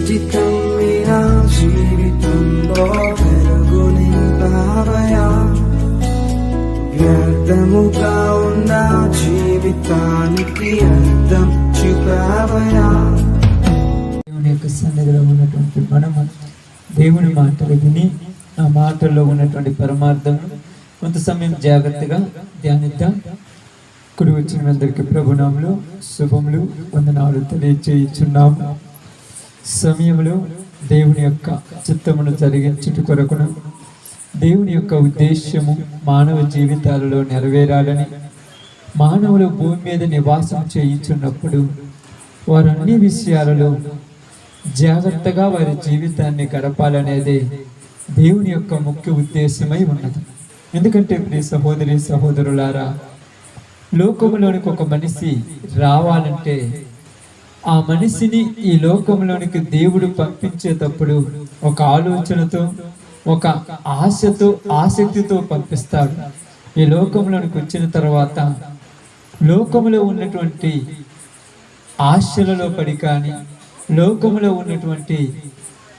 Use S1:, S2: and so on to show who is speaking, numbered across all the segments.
S1: చిటికం నా జీవితంలో వెలుగు నింపావయా, వ్యర్థముగా ఉన్న జీవితానికి అర్థం చూపావయా.
S2: దేవుని యొక్క సన్నిధిలో ఉన్నటువంటి మనము దేవుని మాటలు విని ఆ మాటల్లో ఉన్నటువంటి పరమార్థం కొంత సమయం జాగ్రత్తగా ధ్యానిద్దాం. కుడి వచ్చిన అందరికీ ప్రభునామములో శుభములు వందనాలు తెలియజేయుచున్నాము. సమయంలో దేవుని యొక్క చిత్తమును జరిగించుట కొరకును దేవుని యొక్క ఉద్దేశ్యము మానవ జీవితాలలో నెరవేరాలని, మానవులు భూమి మీద నివాసం చేయించున్నప్పుడు వారు అన్ని విషయాలలో జాగ్రత్తగా వారి జీవితాన్ని గడపాలనేదే దేవుని యొక్క ముఖ్య ఉద్దేశమై ఉన్నది. ఎందుకంటే ప్రియ సహోదరి సహోదరులారా, లోకములోనికి ఒక మనిషి రావాలంటే ఆ మనిషిని ఈ లోకంలోనికి దేవుడు పంపించేటప్పుడు ఒక ఆలోచనతో, ఒక ఆశతో, ఆసక్తితో పంపిస్తాడు. ఈ లోకంలోనికి వచ్చిన తర్వాత లోకములో ఉన్నటువంటి ఆశలలో పడి కానీ, లోకములో ఉన్నటువంటి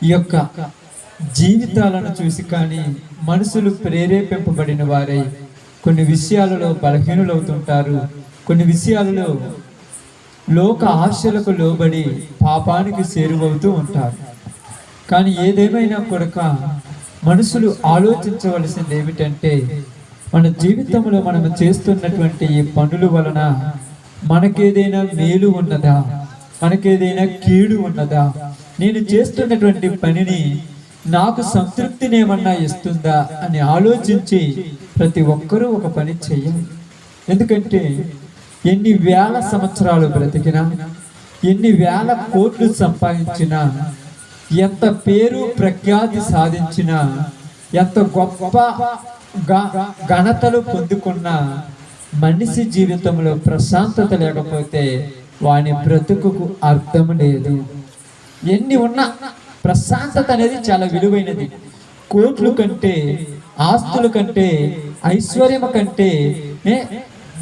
S2: ఈ యొక్క జీవితాలను చూసి కానీ మనుషులు ప్రేరేపింపబడిన వారై కొన్ని విషయాలలో బలహీనులవుతుంటారు. కొన్ని విషయాలలో లోక ఆశలకు లోబడి పాపానికి చేరువవుతూ ఉంటారు. కానీ ఏదేమైనా కూడా మనుషులు ఆలోచించవలసింది ఏమిటంటే, మన జీవితంలో మనం చేస్తున్నటువంటి ఈ పనుల వలన మనకేదైనా మేలు ఉన్నదా, మనకేదైనా కీడు ఉన్నదా, నేను చేస్తున్నటువంటి పనిని నాకు సంతృప్తినేమన్నా ఇస్తుందా అని ఆలోచించి ప్రతి ఒక్కరూ ఒక పని చెయ్యాలి. ఎందుకంటే ఎన్ని వేల సంవత్సరాలు బ్రతికినా, ఎన్ని వేల కోట్లు సంపాదించినా, ఎంత పేరు ప్రఖ్యాతి సాధించినా, ఎంత గొప్ప ఘనతలు పొందుకున్న మనిషి జీవితంలో ప్రశాంతత లేకపోతే వాని బ్రతుకుకు అర్థం లేదు. ఎన్ని ఉన్నా ప్రశాంతత అనేది చాలా విలువైనది. కోట్ల కంటే, ఆస్తుల కంటే, ఐశ్వర్యం కంటే,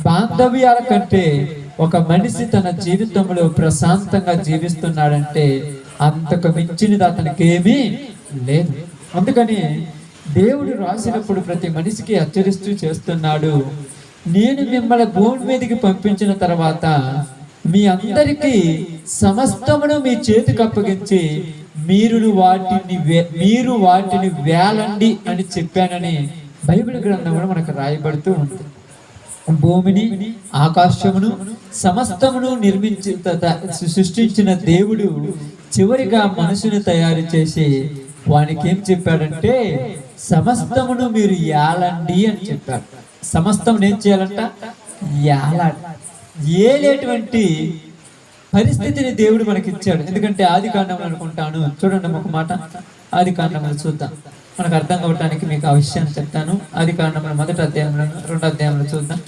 S2: బాంధవ్యాల కంటే ఒక మనిషి తన జీవితంలో ప్రశాంతంగా జీవిస్తున్నాడంటే అంతకు మించినది అతనికి ఏమీ లేదు. అందుకని దేవుడు రాసినప్పుడు ప్రతి మనిషికి హెచ్చరిస్తూ చేస్తున్నాడు, నేను మిమ్మల్ని భూమి మీదకి పంపించిన తర్వాత మీ అందరికీ సమస్తమును మీ చేతికి అప్పగించి మీరు వాటిని వేలండి అని చెప్పానని బైబిల్ గ్రంథంలో మనకు రాయబడుతూ ఉంది. భూమిని, ఆకాశమును, సమస్తమును సృష్టించిన దేవుడు చివరిగా మనుషుని తయారు చేసి వానికి ఏం చెప్పాడంటే, సమస్తమును మీరు ఏలండి అని చెప్పాడు. సమస్తం ఏం చేయాలంట? ఏలేటువంటి పరిస్థితిని దేవుడు మనకి ఇచ్చాడు. ఎందుకంటే ఆది కాండంలో అనుకుంటాను, చూడండి ఒక మాట, ఆది కాండంలో చూద్దాం, మనకు అర్థం కావడానికి మీకు ఆ విషయాన్ని చెప్తాను. ఆది కాండంలో 1వ అధ్యాయంలో 2వ అధ్యాయంలో చూద్దాం.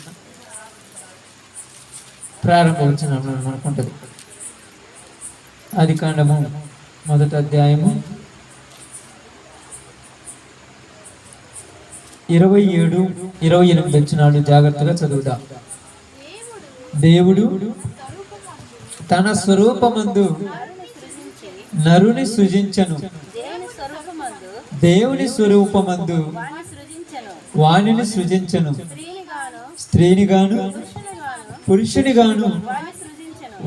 S2: ప్రారంభ వచనంలో మనకుంటది. ఆది కాండము 1వ అధ్యాయము 27, 28 వచనాలు జాగ్రత్తగా చదువుదాం. దేవుడు తన స్వరూపమందు నరుని సృజించెను, దేవుని స్వరూపమందు వానిని సృజించెను, స్త్రీని గాను పురుషుని గాను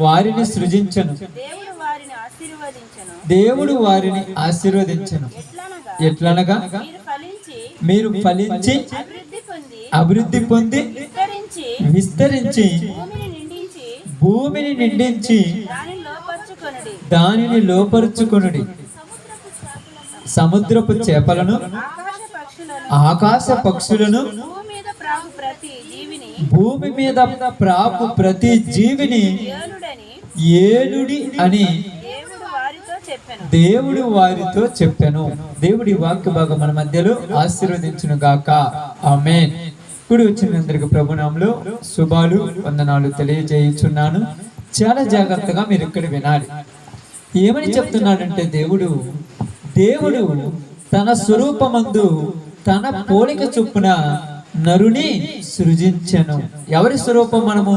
S2: వారిని సృజించెను. దేవుడు వారిని ఆశీర్వదించెను. ఎట్లనగా మీరు ఫలించి అభివృద్ధి పొంది విస్తరించి భూమిని నిండించి దానిని లోపరుచుకొనుడి, సముద్రపు చేపలను, ఆకాశ పక్షులను, భూమి మీద ప్రాకు ప్రతి జీవిని ఏలుడి అని దేవుడు వారితో చెప్పెను. దేవుడి వాక్య భాగం మన మధ్యలో ఆశీర్వదించును గాక. ఆమేన్. ఇప్పుడు వచ్చిన అందరికి ప్రభునామములో శుభాలు వందనాలు తెలియజేయుచున్నాను. చాలా జాగ్రత్తగా మీరు ఇక్కడ వినాలి. ఏమని చెప్తున్నాడంటే, దేవుడు తన స్వరూపమందు తన పోలిక చొప్పున నరుని సృజించెను. ఎవరి స్వరూపం? మనము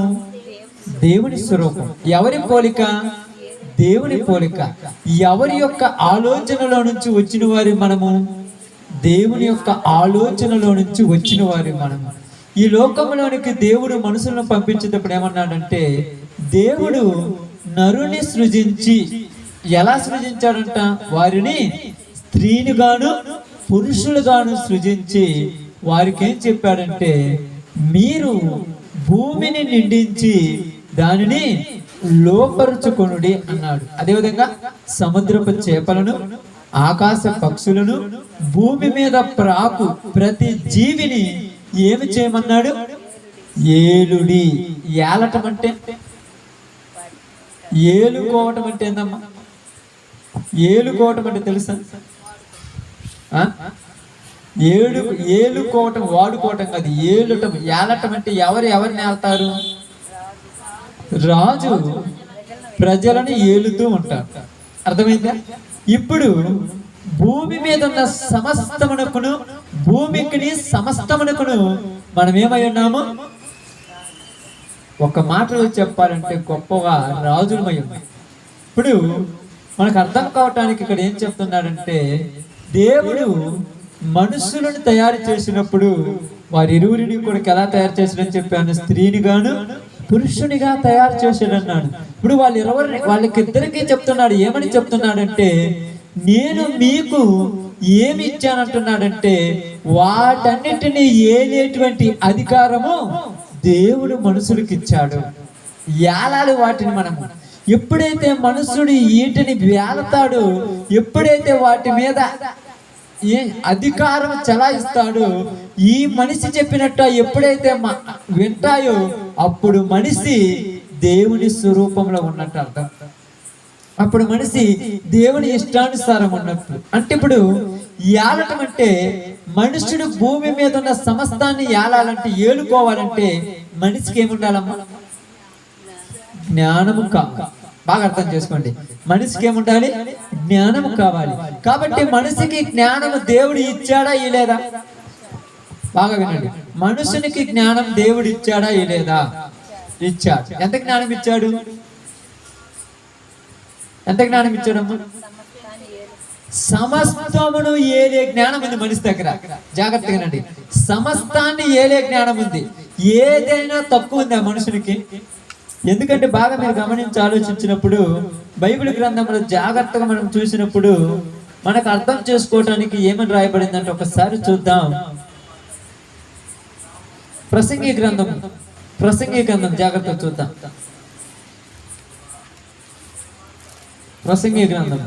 S2: దేవుని స్వరూపం. ఎవరి పోలిక? దేవుని పోలిక. ఎవరి యొక్క ఆలోచనలో నుంచి వచ్చిన వారి మనము? దేవుని యొక్క ఆలోచనలో నుంచి వచ్చిన వారి మనము. ఈ లోకంలోనికి దేవుడు మనుషులను పంపించేటప్పుడు ఏమన్నాడంటే, దేవుడు నరుని సృజించి ఎలా సృజించాడంట? వారిని స్త్రీనిగాను పురుషులుగాను సృజించి వారికి ఏం చెప్పాడంటే, మీరు భూమిని నిండించి దానిని లోపరుచుకొనుడి అన్నాడు. అదేవిధంగా సముద్రపు చేపలను, ఆకాశ పక్షులను, భూమి మీద ప్రాకు ప్రతి జీవిని ఏమి చేయమన్నాడు? ఏలుడి. ఏలటం అంటే, ఏలుకోవటం అంటే ఏందమ్మా? ఏలుకోవటం అంటే తెలుసా? ఏలుకోవటం వాడుకోవటం కాదు, ఏలుటం. ఏలటం అంటే ఎవరిని ఏళ్తారు? రాజు ప్రజలను ఏలుతూ ఉంటారు. అర్థమైందా? ఇప్పుడు భూమి మీద ఉన్న సమస్తమునకును, భూమికి సమస్తమునకును మనం ఏమై ఉన్నాము? ఒక మాటలో చెప్పాలంటే గొప్పగా రాజులమై ఉన్నాం. ఇప్పుడు మనకు అర్థం కావటానికి ఇక్కడ ఏం చెప్తున్నాడంటే, దేవుడు మనుషులను తయారు చేసినప్పుడు వారి ఇరువురిని కూడా ఎలా తయారు చేశాడని చెప్పాను? స్త్రీని గాను పురుషునిగా తయారు చేశాడు అన్నాడు. ఇప్పుడు వాళ్ళకిద్దరికీ చెప్తున్నాడు. ఏమని చెప్తున్నాడంటే, నేను మీకు ఏమి ఇచ్చానంటున్నాడంటే, వాటన్నిటిని ఏలేటువంటి అధికారము దేవుడు మనుషులకి ఇచ్చాడు. ఏలాలి వాటిని మనము. ఎప్పుడైతే మనుషుడు వీటిని వేలతాడో, ఎప్పుడైతే వాటి మీద అధికారం చలాయిస్తాడో, ఈ మనిషి చెప్పినట్టు ఎప్పుడైతే వింటాయో, అప్పుడు మనిషి దేవుని స్వరూపంలో ఉన్నట్టు అర్థం. అప్పుడు మనిషి దేవుని ఇష్టానుసారం ఉన్నట్టు. అంటే ఇప్పుడు ఏలటం అంటే, మనుషుడు భూమి మీద ఉన్న సమస్తాన్ని ఏలాలంటే, ఏలుకోవాలంటే మనిషికి ఏముండాలమ్మా? జ్ఞానము కావాలి. బాగా అర్థం చేసుకోండి. మనిషికి ఏముండాలి? జ్ఞానము కావాలి. కాబట్టి మనిషికి జ్ఞానము దేవుడు ఇచ్చాడా ఇలేదా? బాగా వినండి. మనుషునికి జ్ఞానం దేవుడు ఇచ్చాడా ఇలేదా? ఇచ్చాడు. ఎంత జ్ఞానం ఇచ్చాడు? ఎంత జ్ఞానం ఇచ్చాడమ్మా? సమస్తమును ఏలే జ్ఞానం ఉంది మనిషి దగ్గర. జాగ్రత్తగానండి. సమస్తాన్ని ఏలే జ్ఞానం ఉంది. ఏదైనా తక్కువ ఉంది ఆ మనుషునికి. ఎందుకంటే బాగా మీరు గమనించి ఆలోచించినప్పుడు, బైబిల్ గ్రంథంలో జాగ్రత్తగా మనం చూసినప్పుడు మనకు అర్థం చేసుకోవటానికి ఏమని రాయబడిందంటే ఒకసారి చూద్దాం. ప్రసంగి గ్రంథం జాగ్రత్తగా చూద్దాం. ప్రసంగి గ్రంథం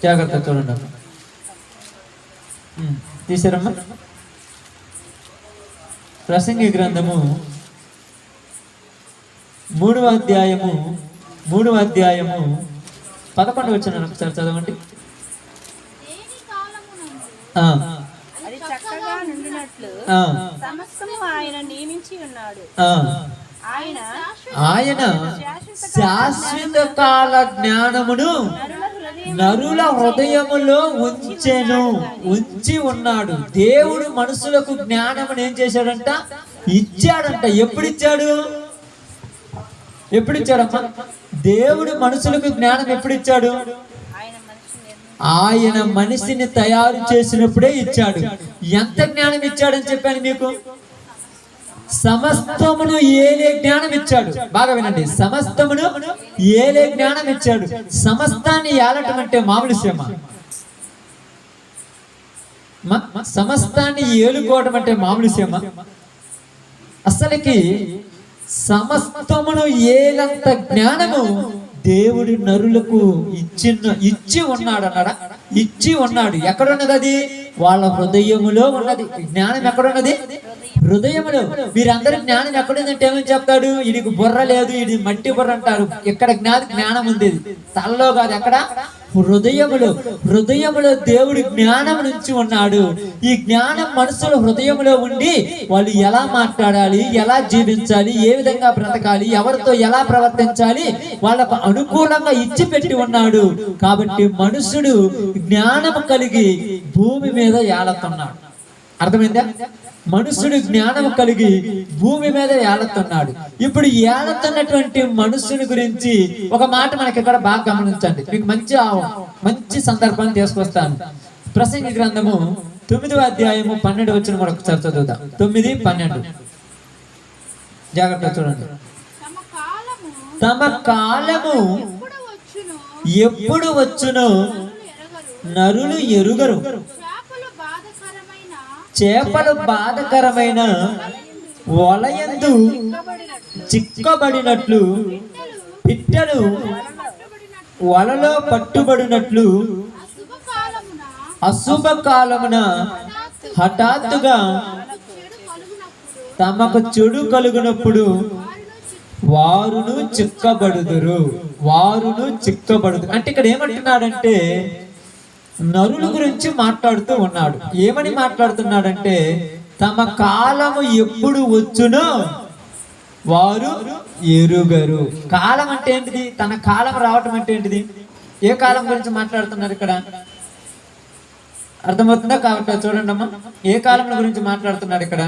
S2: జాగ్రత్తగా చూడండి. తీసారమ్మా? ప్రసంగి గ్రంథము 3వ అధ్యాయము 11 వచ్చిన ఒకసారి చదవండి. ఆయన శాశ్వత కాల జ్ఞానమును నరుల హృదయములో ఉంచి ఉన్నాడు. దేవుడు మనుషులకు జ్ఞానమును ఏం చేశాడంట? ఇచ్చాడంట. ఎప్పుడు ఇచ్చాడమ్మా? దేవుడు మనుషులకు జ్ఞానం ఎప్పుడు ఇచ్చాడు? ఆయన మనిషిని తయారు చేసినప్పుడే ఇచ్చాడు. ఎంత జ్ఞానం ఇచ్చాడని చెప్పాను మీకు? సమస్తమును ఏలే జ్ఞానం ఇచ్చాడు. బాగా వినండి. సమస్తమును ఏలే జ్ఞానం ఇచ్చాడు. సమస్తాన్ని ఏలటం అంటే మామూలు విషయమా? సమస్తాన్ని ఏలుకోవడం అంటే మామూలు విషయమా? అసలుకి సమస్తమును ఏలంత జ్ఞానము దేవుడు నరులకు ఇచ్చి ఉన్నాడు అన్నాడా? ఇచ్చి ఉన్నాడు. ఎక్కడున్నది అది? వాళ్ళ హృదయములో ఉన్నది. జ్ఞానం ఎక్కడున్నది? హృదయములో. మీరందరూ జ్ఞానం ఎక్కడుందంటే ఏమని చెప్తాడు? ఇది బుర్ర లేదు, ఇది మట్టి బుర్ర అంటారు. ఇక్కడ జ్ఞానం ఉంది, తలలో కాదు. ఎక్కడ? హృదయములో దేవుడు జ్ఞానం నుంచి ఉన్నాడు. ఈ జ్ఞానం మనుషుల హృదయంలో ఉండి వాళ్ళు ఎలా మాట్లాడాలి, ఎలా జీవించాలి, ఏ విధంగా బ్రతకాలి, ఎవరితో ఎలా ప్రవర్తించాలి వాళ్ళకు అనుకూలంగా ఇచ్చి పెట్టి ఉన్నాడు. కాబట్టి మనుషుడు జ్ఞానం కలిగి భూమి మీద ఏలుతున్నాడు. అర్థమైందా? మనుషుడు జ్ఞానం కలిగి భూమి మీద ఏలుతున్నాడు. ఇప్పుడు ఏలుతున్నటువంటి మనుషుని గురించి ఒక మాట మనకి ఇక్కడ బాగా గమనించండి. మీకు మంచి సందర్భాన్ని తీసుకొస్తాను. ప్రసంగి గ్రంథము 9వ అధ్యాయము 12 వచనం కూడా ఒకసారి చదువుదాం. 9-12 జాగ్రత్తగా చూడండి. తమ కాలము ఎప్పుడు వచ్చునో నరులు ఎరుగరు. చేపలు బాధకరమైన వలయందు చిక్కబడినట్లు, పిట్టలు వలలో పట్టుబడినట్లు అశుభ కాలమున హఠాత్తుగా తమకు చెడు కలుగునప్పుడు వారును చిక్కబడుదురు. అంటే ఇక్కడ ఏమంటున్నాడంటే నరుల గురించి మాట్లాడుతూ ఉన్నాడు. ఏమని మాట్లాడుతున్నాడంటే తమ కాలము ఎప్పుడు వచ్చునో వారు ఎరుగరు. కాలం అంటే ఏంటిది? తన కాలం రావటం అంటే ఏంటిది? ఏ కాలం గురించి మాట్లాడుతున్నారు ఇక్కడ? అర్థమవుతుందా? కాబట్టి చూడండి అమ్మా, ఏ కాలం గురించి మాట్లాడుతున్నాడు ఇక్కడ?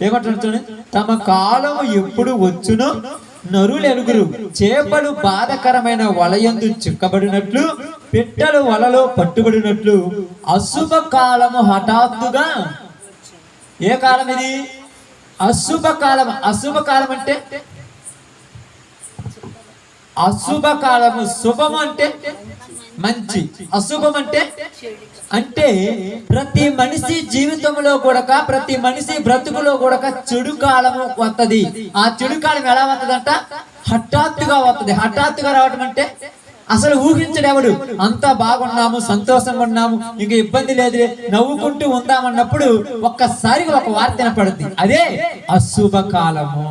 S2: ఏమంటున్నాడు చూడండి. తమ కాలము ఎప్పుడు వచ్చునో నరులు ఎరుగురు. చేపలు బాధకరమైన వలయందు చిక్కబడినట్లు, పిట్టలు వలలో పట్టుబడినట్లు అశుభ కాలము హఠాత్తుగా. ఏ కాలం ఇది? అశుభ కాలం. అశుభ కాలం అంటే అశుభ కాలము. శుభం అంటే మంచి, అశుభం అంటే అంటే ప్రతి మనిషి జీవితంలో కూడా, ప్రతి మనిషి బ్రతుకులో కూడా చెడు కాలము వస్తుంది. ఆ చెడు కాలం ఎలా వస్తుందంట? హఠాత్తుగా వస్తుంది. హఠాత్తుగా రావటం అంటే అసలు ఊహించడెవడు? అంతా బాగున్నాము, సంతోషంగా ఉన్నాము, ఇంక ఇబ్బంది లేదు, నవ్వుకుంటూ ఉందామన్నప్పుడు ఒక్కసారిగా ఒక వార్త వినపడుద్ది. అదే అశుభ కాలము.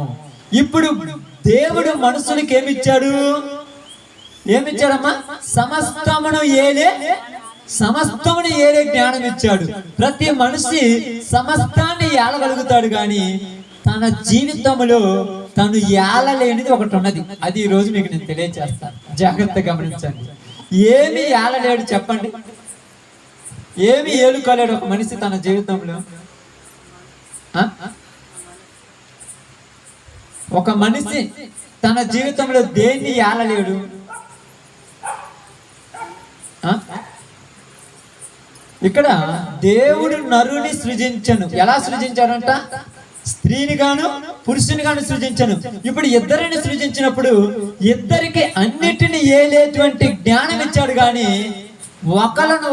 S2: ఇప్పుడు దేవుడు మనుషులకి ఏమిచ్చాడు? ఏమిచ్చాడమ్మా? సమస్తమును ఏలే జ్ఞానం ఇచ్చాడు. ప్రతి మనిషి సమస్తాన్ని ఏలగలుగుతాడు, కానీ తన జీవితంలో తను ఏలలేనిది ఒకటి ఉన్నది. అది ఈ రోజు మీకు నేను తెలియజేస్తాను. జాగ్రత్తగా గమనించండి. ఏమి ఏలలేడు చెప్పండి? ఏమి ఏలుకోలేడు ఒక మనిషి తన జీవితంలో? ఒక మనిషి తన జీవితంలో దేన్ని ఏలలేడు? ఇక్కడ దేవుడు నరుని సృజించను. ఎలా సృజించాడంట? స్త్రీని గాను పురుషుని గాను సృజించను. ఇప్పుడు ఇద్దరిని సృజించినప్పుడు ఇద్దరికి అన్నిటిని ఏలేటువంటి జ్ఞానం ఇచ్చాడు, కానీ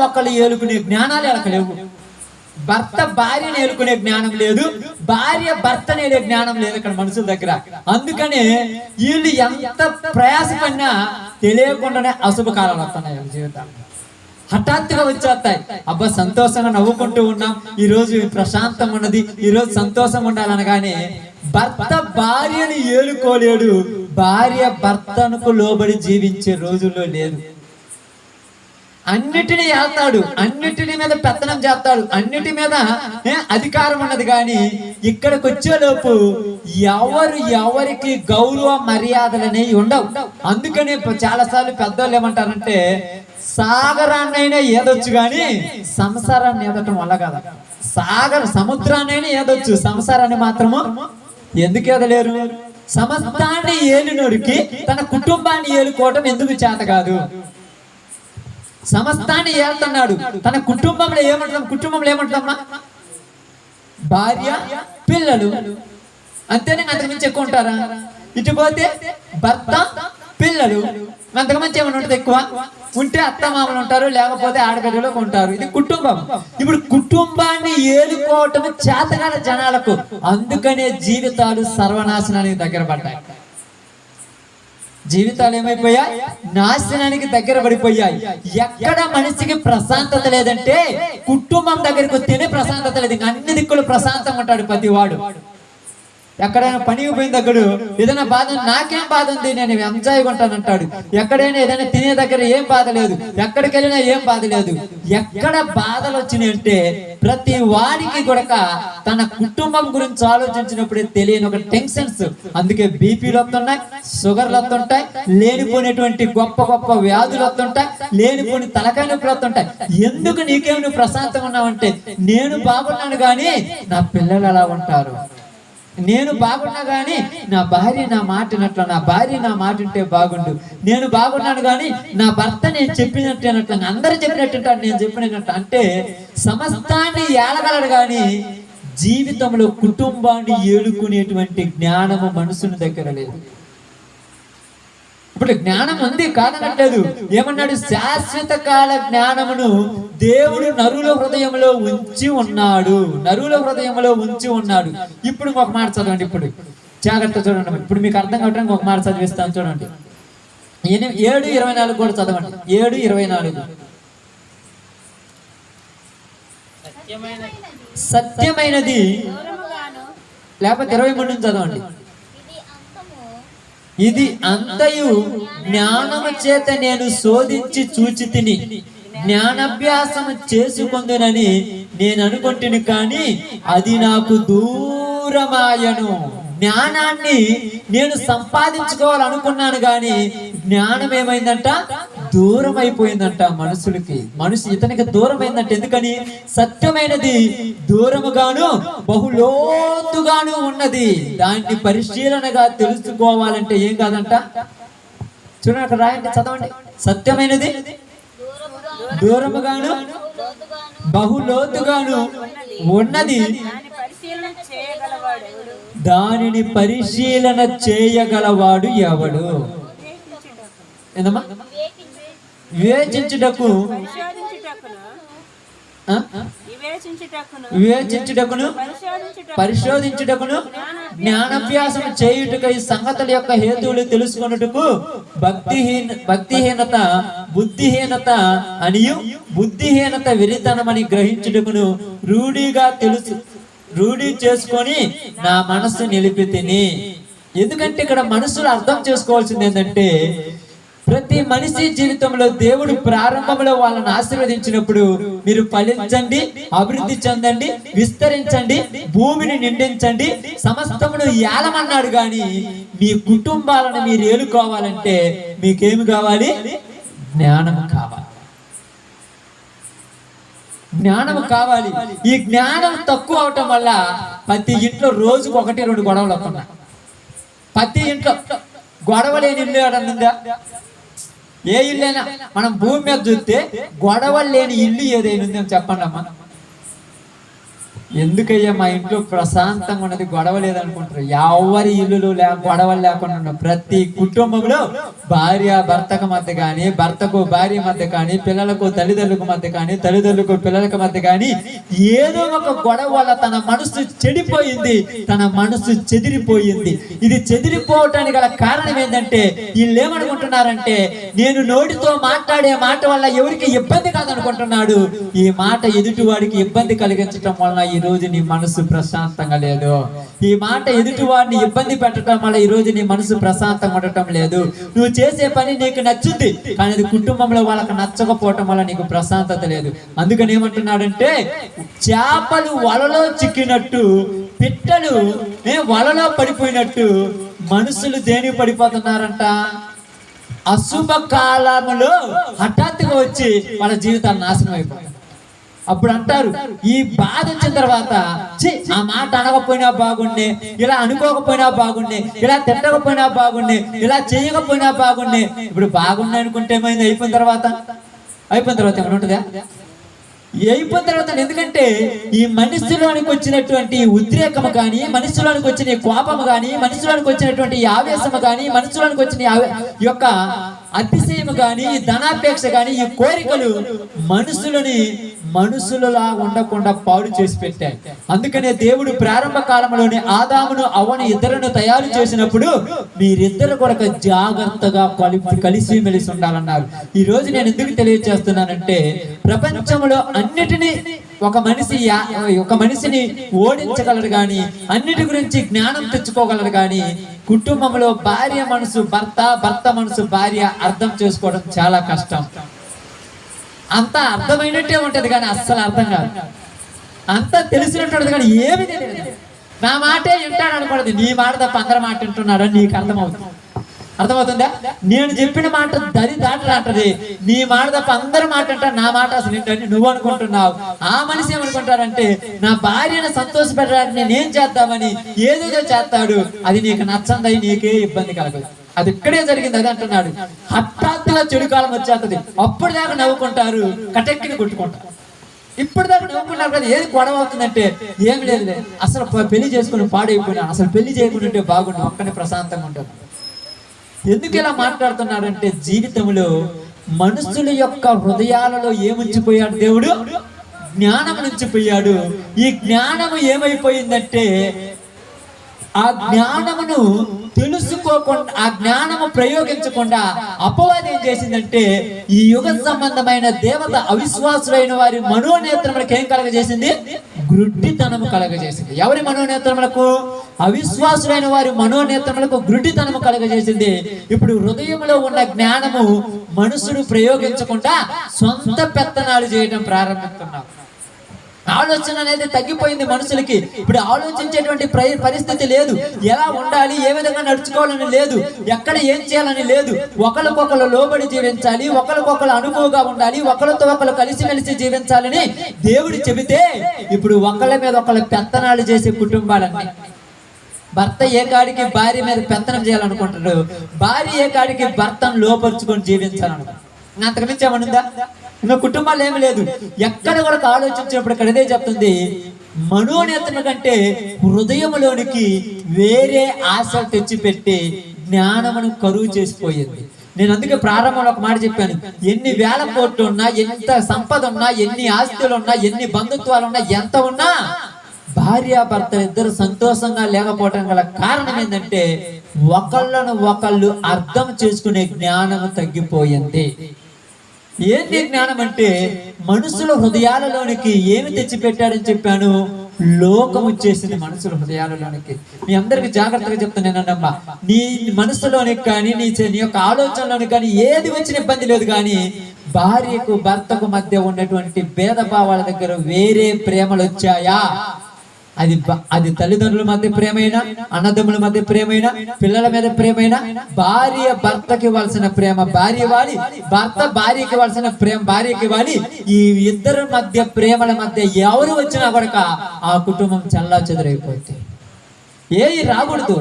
S2: ఒకరు ఏలుకునే జ్ఞానాలు ఎలకలేవు. భర్త భార్యను ఏలుకునే జ్ఞానం లేదు, భార్య భర్తను ఏలే జ్ఞానం లేదు ఇక్కడ మనుషుల దగ్గర. అందుకనే వీళ్ళు ఎంత ప్రయాసపడినా తెలియకుండానే అశుభ కాలాలు వస్తున్నాయి జీవితాలు. హఠాత్తుగా వచ్చేస్తాయి. అబ్బా సంతోషంగా నవ్వుకుంటూ ఉన్నాం, ఈ రోజు ప్రశాంతం ఉన్నది, ఈ రోజు సంతోషం ఉండాలనగానే భర్త భార్యను ఏలుకోలేడు, భార్య భర్తను లోబడి జీవించే రోజుల్లో లేదు. అన్నిటినీ ఏళ్తాడు, అన్నిటిని మీద పెత్తనం చేస్తాడు, అన్నిటి మీద అధికారం ఉన్నది, కానీ ఇక్కడికి వచ్చేలోపు ఎవరికి గౌరవ మర్యాదలు అనేవి ఉండవు. అందుకనే చాలాసార్లు పెద్దోళ్ళు ఏమంటారంటే సాగరాన్నైనా ఏదొచ్చు, కానీ సంసారాన్ని ఏదటం వల్ల కదా. సముద్రాన్నైనా ఏదొచ్చు, సంసారాన్ని మాత్రము ఎందుకు ఏదలేరు? సమస్తాన్ని ఏలినోడికి తన కుటుంబాన్ని ఏలుకోవటం ఎందుకు చేత కాదు? సమస్తాన్ని ఏళ్తున్నాడు, తన కుటుంబంలో ఏమంటామా? భార్య పిల్లలు, అంతేనే. అంతకుమించి ఎక్కువ ఉంటారా? ఇటు పోతే భర్త పిల్లలు, అంతకుమించి ఏమైనా ఉంటుంది? ఎక్కువ ఉంటే అత్త మామలు ఉంటారు, లేకపోతే ఆడగడ్డలో ఉంటారు. ఇది కుటుంబం. ఇప్పుడు కుటుంబాన్ని ఏలుకోవటం చేతగాల జనాలకు, అందుకనే జీవితాలు సర్వనాశనానికి దగ్గర పడ్డాయి. జీవితాలు ఏమైపోయాయి? నాశనానికి దగ్గర పడిపోయాయి. ఎక్కడ మనిషికి ప్రశాంతత లేదంటే కుటుంబం దగ్గరికి వస్తేనే ప్రశాంతత లేదు. ఇంకా అన్ని దిక్కులు ప్రశాంతంగా ఉంటాడు ప్రతి వాడు. ఎక్కడైనా పనికి పోయిన దగ్గర ఏదైనా బాధ, నాకేం బాధ ఉంది, నేను ఎంజాయ్గా ఉంటానంటాడు. ఎక్కడైనా ఏదైనా తినే దగ్గర ఏం బాధ లేదు, ఎక్కడికి వెళ్ళినా ఏం బాధ లేదు. ఎక్కడ బాధలు వచ్చినాయంటే ప్రతి వాడికి కూడా తన కుటుంబం గురించి ఆలోచించినప్పుడే తెలియని ఒక టెన్షన్స్. అందుకే బీపీలు వస్తుంటాయి, షుగర్లు వస్తుంటాయి, లేనిపోయినటువంటి గొప్ప గొప్ప వ్యాధులు వస్తుంటాయి, లేనిపోని తలకాయ నొప్పులు వస్తుంటాయి. ఎందుకు నీకేమి నువ్వు ప్రశాంతంగా ఉన్నావంటే, నేను బాగున్నాను కానీ నా పిల్లలు ఎలా ఉంటారు, నేను బాగున్నా గానీ నా భార్య నా మాట వినట్ల, నా భార్య నా మాట ఉంటే బాగుండు, నేను బాగున్నాను కానీ నా భర్త నేను చెప్పినట్టు అనట్ల, అందరూ చెప్పినట్టు నేను చెప్పినట్టు. అంటే సమస్తాన్ని ఏలగలడు కానీ జీవితంలో కుటుంబాన్ని ఏలుకునేటువంటి జ్ఞానము మనుషుని దగ్గర లేదు. ఇప్పుడు జ్ఞానం ఉంది కాదనట్లేదు. ఏమన్నాడు? శాశ్వత కాల జ్ఞానమును దేవుడు నరుల హృదయంలో ఉంచి ఉన్నాడు, నరుల హృదయంలో ఉంచి ఉన్నాడు. ఇప్పుడు ఒక మాట చదవండి, ఇప్పుడు జాగ్రత్త చూడండి. ఇప్పుడు మీకు అర్థం కావడానికి ఒక మాట చదివిస్తాను చూడండి. 7:24 కూడా చదవండి. 7:24 సత్యమైనది, లేకపోతే 23 నుంచి చదవండి. ఇది అంతయు జ్ఞానము చేత నేను శోధించి చూచి తిని జ్ఞానాభ్యాసము చేసుకొందునని నేను అనుకుంటుని, కానీ అది నాకు దూరమాయను. జ్ఞానాన్ని నేను సంపాదించుకోవాలనుకున్నాను కానీ జ్ఞానం ఏమైందంట? దూరం అయిపోయిందంట మనుషులకి. ఇతనికి దూరం అయిందంట. ఎందుకని? సత్యమైనది దూరముగాను బహులోతుగాను ఉన్నది. దాన్ని పరిశీలనగా తెలుసుకోవాలంటే ఏం కాదంట? చూడండి, అక్కడ రాయండి, చదవండి. సత్యమైనది దూరముగాను బహులోతుగాను ఉన్నది, దానిని పరిశీలన చేయగలవాడు ఎవడు? ఏందమ్మా? వివేచించుటకును పరిశోధించుటకును జ్ఞానాభ్యాసం చేయుటకై సంగతుల యొక్క హేతువులు తెలుసుకొనుటకు భక్తిహీనత బుద్ధిహీనత అనియు బుద్ధిహీనత వెరితనమని గ్రహించుటకును రూఢి చేసుకొని నా మనస్సు నిలిపి తిని. ఎందుకంటే ఇక్కడ మనుషులు అర్థం చేసుకోవాల్సింది ఏంటంటే, ప్రతి మనిషి జీవితంలో దేవుడు ప్రారంభంలో వాళ్ళని ఆశీర్వదించినప్పుడు మీరు ఫలించండి, అభివృద్ధి చెందండి, విస్తరించండి, భూమిని నిండించండి, సమస్తమును ఏలమన్నాడు. కానీ మీ కుటుంబాలను మీరు ఏలుకోవాలంటే మీకేమి కావాలి? జ్ఞానం కావాలి, జ్ఞానం కావాలి. ఈ జ్ఞానం తక్కువ అవటం వల్ల ప్రతి ఇంట్లో రోజుకు 1-2 గొడవలు వస్తున్నాయి. ప్రతి ఇంట్లో గొడవ లేని ఇల్లు ఏదన్నా? ఏ ఇల్లైనా మనం భూమి మీద చూస్తే గొడవలు లేని ఇల్లు ఏదైనా ఉందని చెప్పండి అమ్మా. ఎందుకయ్యా మా ఇంట్లో ప్రశాంతంగా ఉన్నది, గొడవ లేదనుకుంటారు. ఎవరి ఇల్లులు గొడవలు లేకుండా ప్రతి కుటుంబంలో భార్య భర్తకు మధ్య కానీ, భర్తకు భార్య మధ్య కానీ, పిల్లలకు తల్లిదండ్రులకు మధ్య కానీ, తల్లిదండ్రులకు పిల్లలకు మధ్య కానీ ఏదో ఒక గొడవ వల్ల తన మనసు చెడిపోయింది, తన మనసు చెదిరిపోయింది. ఇది చెదిరిపోవటానికి గల కారణం ఏంటంటే, వీళ్ళు ఏమనుకుంటున్నారంటే, నేను నోటితో మాట్లాడే మాట వల్ల ఎవరికి ఇబ్బంది కాదనుకుంటున్నాడు. ఈ మాట ఎదుటి వాడికి ఇబ్బంది కలిగించటం వలన ఈ రోజు నీ మనసు ప్రశాంతంగా లేదు. ఈ మాట ఎదుటి వాడిని ఇబ్బంది పెట్టడం వల్ల ఈ రోజు నీ మనసు ప్రశాంతంగా ఉండటం లేదు. నువ్వు చేసే పని నీకు నచ్చుద్ది, కానీ అది కుటుంబంలో వాళ్ళకి నచ్చకపోవటం వల్ల నీకు ప్రశాంతత లేదు. అందుకని ఏమంటున్నాడంటే, చేపలు వలలో చిక్కినట్టు, పిట్టలు వలలో పడిపోయినట్టు మనుషులు దేని పడిపోతున్నారంట? అశుభ కాలములో హఠాత్తుగా వచ్చి వాళ్ళ జీవితాలు నాశనం అయిపోతాయి. అప్పుడు అంటారు, ఈ బాధ వచ్చిన తర్వాత ఆ మాట అనకపోయినా బాగుండే, ఇలా అనుకోకపోయినా బాగుండే, ఇలా తిట్టకపోయినా బాగుండే, ఇలా చేయకపోయినా బాగుండే. ఇప్పుడు బాగుండే అనుకుంటే ఏమైంది? అయిపోయిన తర్వాత ఏమైనా ఉంటుందా? అయిపోయిన తర్వాత. ఎందుకంటే ఈ మనిషిలోనికి వచ్చినటువంటి ఉద్రేకము కానీ, మనిషిలోనికి వచ్చిన కోపము కానీ, మనిషిలోనికి వచ్చినటువంటి ఆవేశము కానీ, మనిషిలోనికి వచ్చిన యొక్క అతిశయము కానీ, ధనాపేక్ష కానీ, ఈ కోరికలు మనుషులలా ఉండకుండా పాడు చేసి పెట్టాయి. అందుకనే దేవుడు ప్రారంభ కాలంలోనే ఆదామును అవ్వను ఇద్దరును తయారు చేసినప్పుడు మీరిద్దరు కూడా జాగ్రత్తగా కలిసి మెలిసి ఉండాలన్నారు. ఈ రోజు నేను ఎందుకు తెలియజేస్తున్నానంటే, ప్రపంచంలో అన్నిటినీ ఒక మనిషిని ఓడించగలడు గాని, అన్నిటి గురించి జ్ఞానం తెచ్చుకోగలడు గాని, కుటుంబంలో భార్య మనసు భర్త, భర్త మనసు భార్య అర్థం చేసుకోవడం చాలా కష్టం. అంతా అర్థమైనట్టే ఉంటది కానీ అస్సలు అర్థం కాదు. అంతా తెలిసినట్టు కానీ ఏమి తెలియదు. నా మాటే వింటాడు అనకూడదు, నీ మాట తప్ప అందరి మాట వింటున్నాడని నీకు అర్థమవుతుందా? నేను చెప్పిన మాట దరి దాటది, నీ మాట తప్ప అందరి మాట వింటాడు, నా మాట అసలు ఏంటని నువ్వు అనుకుంటున్నావు. ఆ మనిషి ఏమనుకుంటాడంటే, నా భార్యను సంతోష పెట్టడానికి నేనేం చేద్దామని ఏదేదో చేస్తాడు, అది నీకు నచ్చంది, నీకే ఇబ్బంది కలగదు. అది ఇక్కడే జరిగింది, అది అంటున్నాడు. హఠాత్తుగా చెడు కాలం వచ్చేస్తుంది, అప్పుడు దాకా నవ్వుకుంటారు, కటెక్కిని కొట్టుకుంటారు. ఇప్పుడు దాకా నవ్వుకున్నారు కదా, ఏది గొడవ అవుతుందంటే ఏమి లేదు, అసలు పెళ్లి చేసుకుని పాడైపోయినా, అసలు పెళ్లి చేయకుంటే బాగుండు, ఒక్కనే ప్రశాంతంగా ఉంటారు. ఎందుకు ఇలా మాట్లాడుతున్నాడంటే, జీవితంలో మనుషుల యొక్క హృదయాలలో ఏముంచిపోయాడు దేవుడు? జ్ఞానం నుంచిపోయాడు. ఈ జ్ఞానము ఏమైపోయిందంటే, ఆ జ్ఞానమును తెలుసుకోకుండా, ఆ జ్ఞానము ప్రయోగించకుండా అపవాది ఏం చేసిందంటే, ఈ యుగ సంబంధమైన దేవత అవిశ్వాసులైన వారి మనోనేత్రములకు ఏం కలగజేసింది? గ్రుడ్డితనము కలగజేసింది. ఎవరి మనోనేత్రములకు? అవిశ్వాసులైన వారి మనోనేత్రములకు గ్రుడ్డితనము కలగజేసింది. ఇప్పుడు హృదయంలో ఉన్న జ్ఞానము మనుషుడు ప్రయోగించకుండా సొంత పెత్తనాలు చేయడం ప్రారంభిస్తున్నారు. ఆలోచన అనేది తగ్గిపోయింది మనుషులకి. ఇప్పుడు ఆలోచించేటువంటి పరిస్థితి లేదు. ఎలా ఉండాలి, ఏ విధంగా నడుచుకోవాలని లేదు, ఎక్కడ ఏం చేయాలని లేదు. ఒకరికొకరు లోబడి జీవించాలి, ఒకరికొకరు అనుభవంగా ఉండాలి, ఒకరితో ఒకరు కలిసిమెలిసి జీవించాలని దేవుడు చెబితే, ఇప్పుడు ఒకళ్ళ మీద ఒకళ్ళ పెత్తనాలు చేసే కుటుంబాలన్నీ. భర్త ఏ కాడికి భార్య మీద పెత్తనం చేయాలనుకుంటాడు, భార్య ఏ కాడికి భర్తను లోపరుచుకొని జీవించాలనుకుంటాడు. అంతకుమించి ఏమనుందా? ఇంకా కుటుంబాలు ఏమి లేదు. ఎక్కడ కూడా ఆలోచించినప్పుడు ఇక్కడ ఇదే చెప్తుంది, మనోనేత్రం కంటే హృదయంలోనికి వేరే ఆశలు తెచ్చిపెట్టి జ్ఞానమును కరువు చేసిపోయింది. నేను అందుకే ప్రారంభంలో ఒక మాట చెప్పాను, ఎన్ని వేల కోట్లు ఉన్నా, ఎంత సంపద ఉన్నా, ఎన్ని ఆస్తులు ఉన్నా, ఎన్ని బంధుత్వాలు ఉన్నా, ఎంత ఉన్నా, భార్యాభర్తలు ఇద్దరు సంతోషంగా లేకపోవడం గల కారణం ఏంటంటే, ఒకళ్ళను ఒకళ్ళు అర్థం చేసుకునే జ్ఞానము తగ్గిపోయింది. ఏంటి జ్ఞానం అంటే, మనుషుల హృదయాలలోనికి ఏమి తెచ్చిపెట్టాడని చెప్పాను? లోకము వచ్చేసింది మనుషుల హృదయాలలోనికి. మీ అందరికి జాగ్రత్తగా చెప్తానేనమ్మా, నీ మనసులోనికి కానీ, నీ యొక్క ఆలోచనలోనికి కానీ ఏది వచ్చిన ఇబ్బంది లేదు. కానీ భార్యకు భర్తకు మధ్య ఉన్నటువంటి భేదభావాల దగ్గర వేరే ప్రేమలు వచ్చాయా? అది తల్లిదండ్రుల మధ్య ప్రేమైనా, అన్నదమ్ముల మధ్య ప్రేమైనా, పిల్లల మీద ప్రేమైనా, భార్య భర్తకి ఇవ్వాల్సిన ప్రేమ భార్య ఇవ్వాలి, భర్త భార్యకి ఇవ్వాల్సిన ప్రేమ భార్యకి ఇవ్వాలి. ఈ ఇద్దరి మధ్య ప్రేమల మధ్య ఎవరు వచ్చినా కూడా ఆ కుటుంబం చల్లా చెదరైపోతుంది. ఏది రాకూడదు.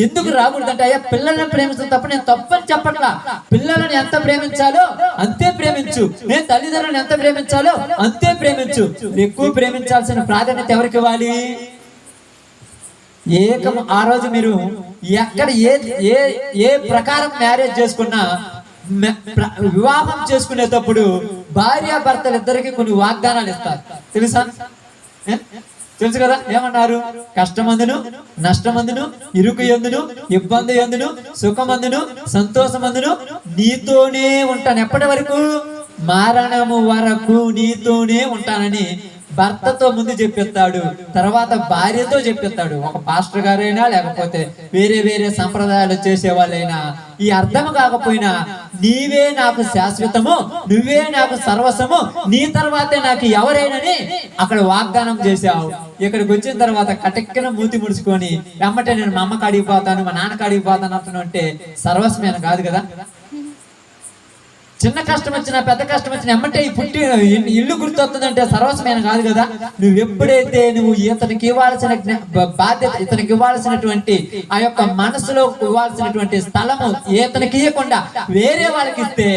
S2: ఎందుకు రాకూడదు అంటే, అయ్యా పిల్లలను ప్రేమించడం తప్ప, నేను తప్పని చెప్పట్లా. పిల్లలను ఎంత ప్రేమించాలో అంతే ప్రేమించు, నేను తల్లిదండ్రులను ఎంత ప్రేమించాలో అంతే ప్రేమించు. ఎక్కువ ప్రేమించాల్సిన ప్రాధాన్యత ఎవరికి ఇవ్వాలి? ఆ రోజు మీరు ఎక్కడ ఏ ప్రకారం మ్యారేజ్ చేసుకున్నా, వివాహం చేసుకునేటప్పుడు భార్యాభర్తలు ఇద్దరికి కొన్ని వాగ్దానాలు ఇస్తారు. తెలుసు కదా? ఏమన్నారు? కష్టమందును, నష్టమందును, ఇరుకు ఎందును, ఇబ్బంది ఎందును, సుఖమందును, సంతోషమందును నీతోనే ఉంటాను. ఎప్పటి వరకు? మరణము వరకు నీతోనే ఉంటానని భర్తతో ముందు చెప్పిస్తాడు, తర్వాత భార్యతో చెప్పిస్తాడు. ఒక పాస్టర్ గారైనా, లేకపోతే వేరే వేరే సంప్రదాయాలు చేసే వాళ్ళైనా, ఈ అర్థం కాకపోయినా, నీవే నాకు శాశ్వతము, నువ్వే నాకు సర్వస్వము, నీ తర్వాతే నాకు ఎవరైనాని అక్కడ వాగ్దానం చేశావు. ఇక్కడికి వచ్చిన తర్వాత కటెక్కిన మూతి ముడుచుకొని ఎమ్మటే నేను మా అమ్మకి అడిగిపోతాను, మా నాన్నకి అడిగిపోతాను అంటున్నంటే సర్వస్వమేన కాదు కదా. చిన్న కష్టం వచ్చినా, పెద్ద కష్టం వచ్చినా ఎమ్మటే పుట్టి ఇల్లు గుర్తొస్తుందంటే సర్వస్వమైన కాదు కదా. నువ్వు ఎప్పుడైతే ఇతనికి ఇవ్వాల్సిన బాధ్యత, ఇతనికి ఇవ్వాల్సినటువంటి ఆ యొక్క మనసులో ఇవ్వాల్సినటువంటి స్థలము ఇతనికి ఇవ్వకుండా వేరే వాళ్ళకి ఇస్తే,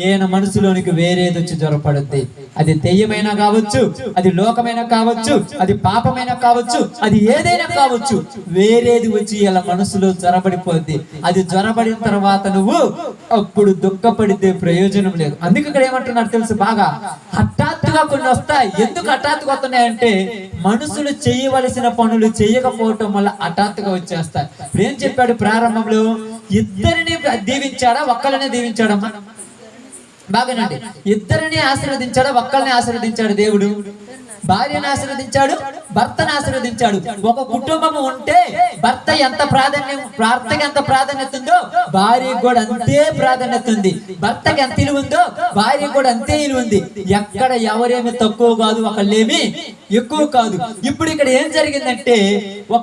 S2: ఈయన మనసులోనికి వేరేది వచ్చి జ్వరపడుద్ది. అది దెయ్యమైనా కావచ్చు, అది లోకమైనా కావచ్చు, అది పాపమైనా కావచ్చు, అది ఏదైనా కావచ్చు, వేరేది వచ్చి ఇలా మనసులో జ్వరపడిపోద్ది. అది జ్వరపడిన తర్వాత నువ్వు అప్పుడు దుఃఖపడితే ప్రయోజనం లేదు. అందుకే ఇక్కడ ఏమంటున్నారు తెలుసు, బాగా హఠాత్తుగా కొన్ని వస్తాయి. ఎందుకు హఠాత్తుగా వస్తున్నాయంటే, మనుషులు చేయవలసిన పనులు చేయకపోవటం వల్ల హఠాత్తుగా వచ్చేస్తాయి. ఇప్పుడు ఏం చెప్పాడు ప్రారంభంలో? ఇద్దరిని దీవించాడా, ఒక్కళ్ళనే దీవించాడమ్మా? బాగానండి. ఇద్దరిని ఆశీర్వదించాడా, ఒక్కళ్ళని ఆశీర్వదించాడు దేవుడు? భార్యను ఆశీర్వదించాడు, భర్తను ఆశీర్వదించాడు. ఒక కుటుంబం ఉంటే భర్తకి ఎంత ప్రాధాన్యత ఉందో భార్యకు కూడా అంతే ప్రాధాన్యత ఉంది. భర్తకి ఎంత ఇలువ ఉందో భార్యకు కూడా అంతే ఇలువ ఉంది. ఎక్కడ ఎవరేమి తక్కువ కాదు, ఒకళ్ళేమి ఎక్కువ కాదు. ఇప్పుడు ఇక్కడ ఏం జరిగిందంటే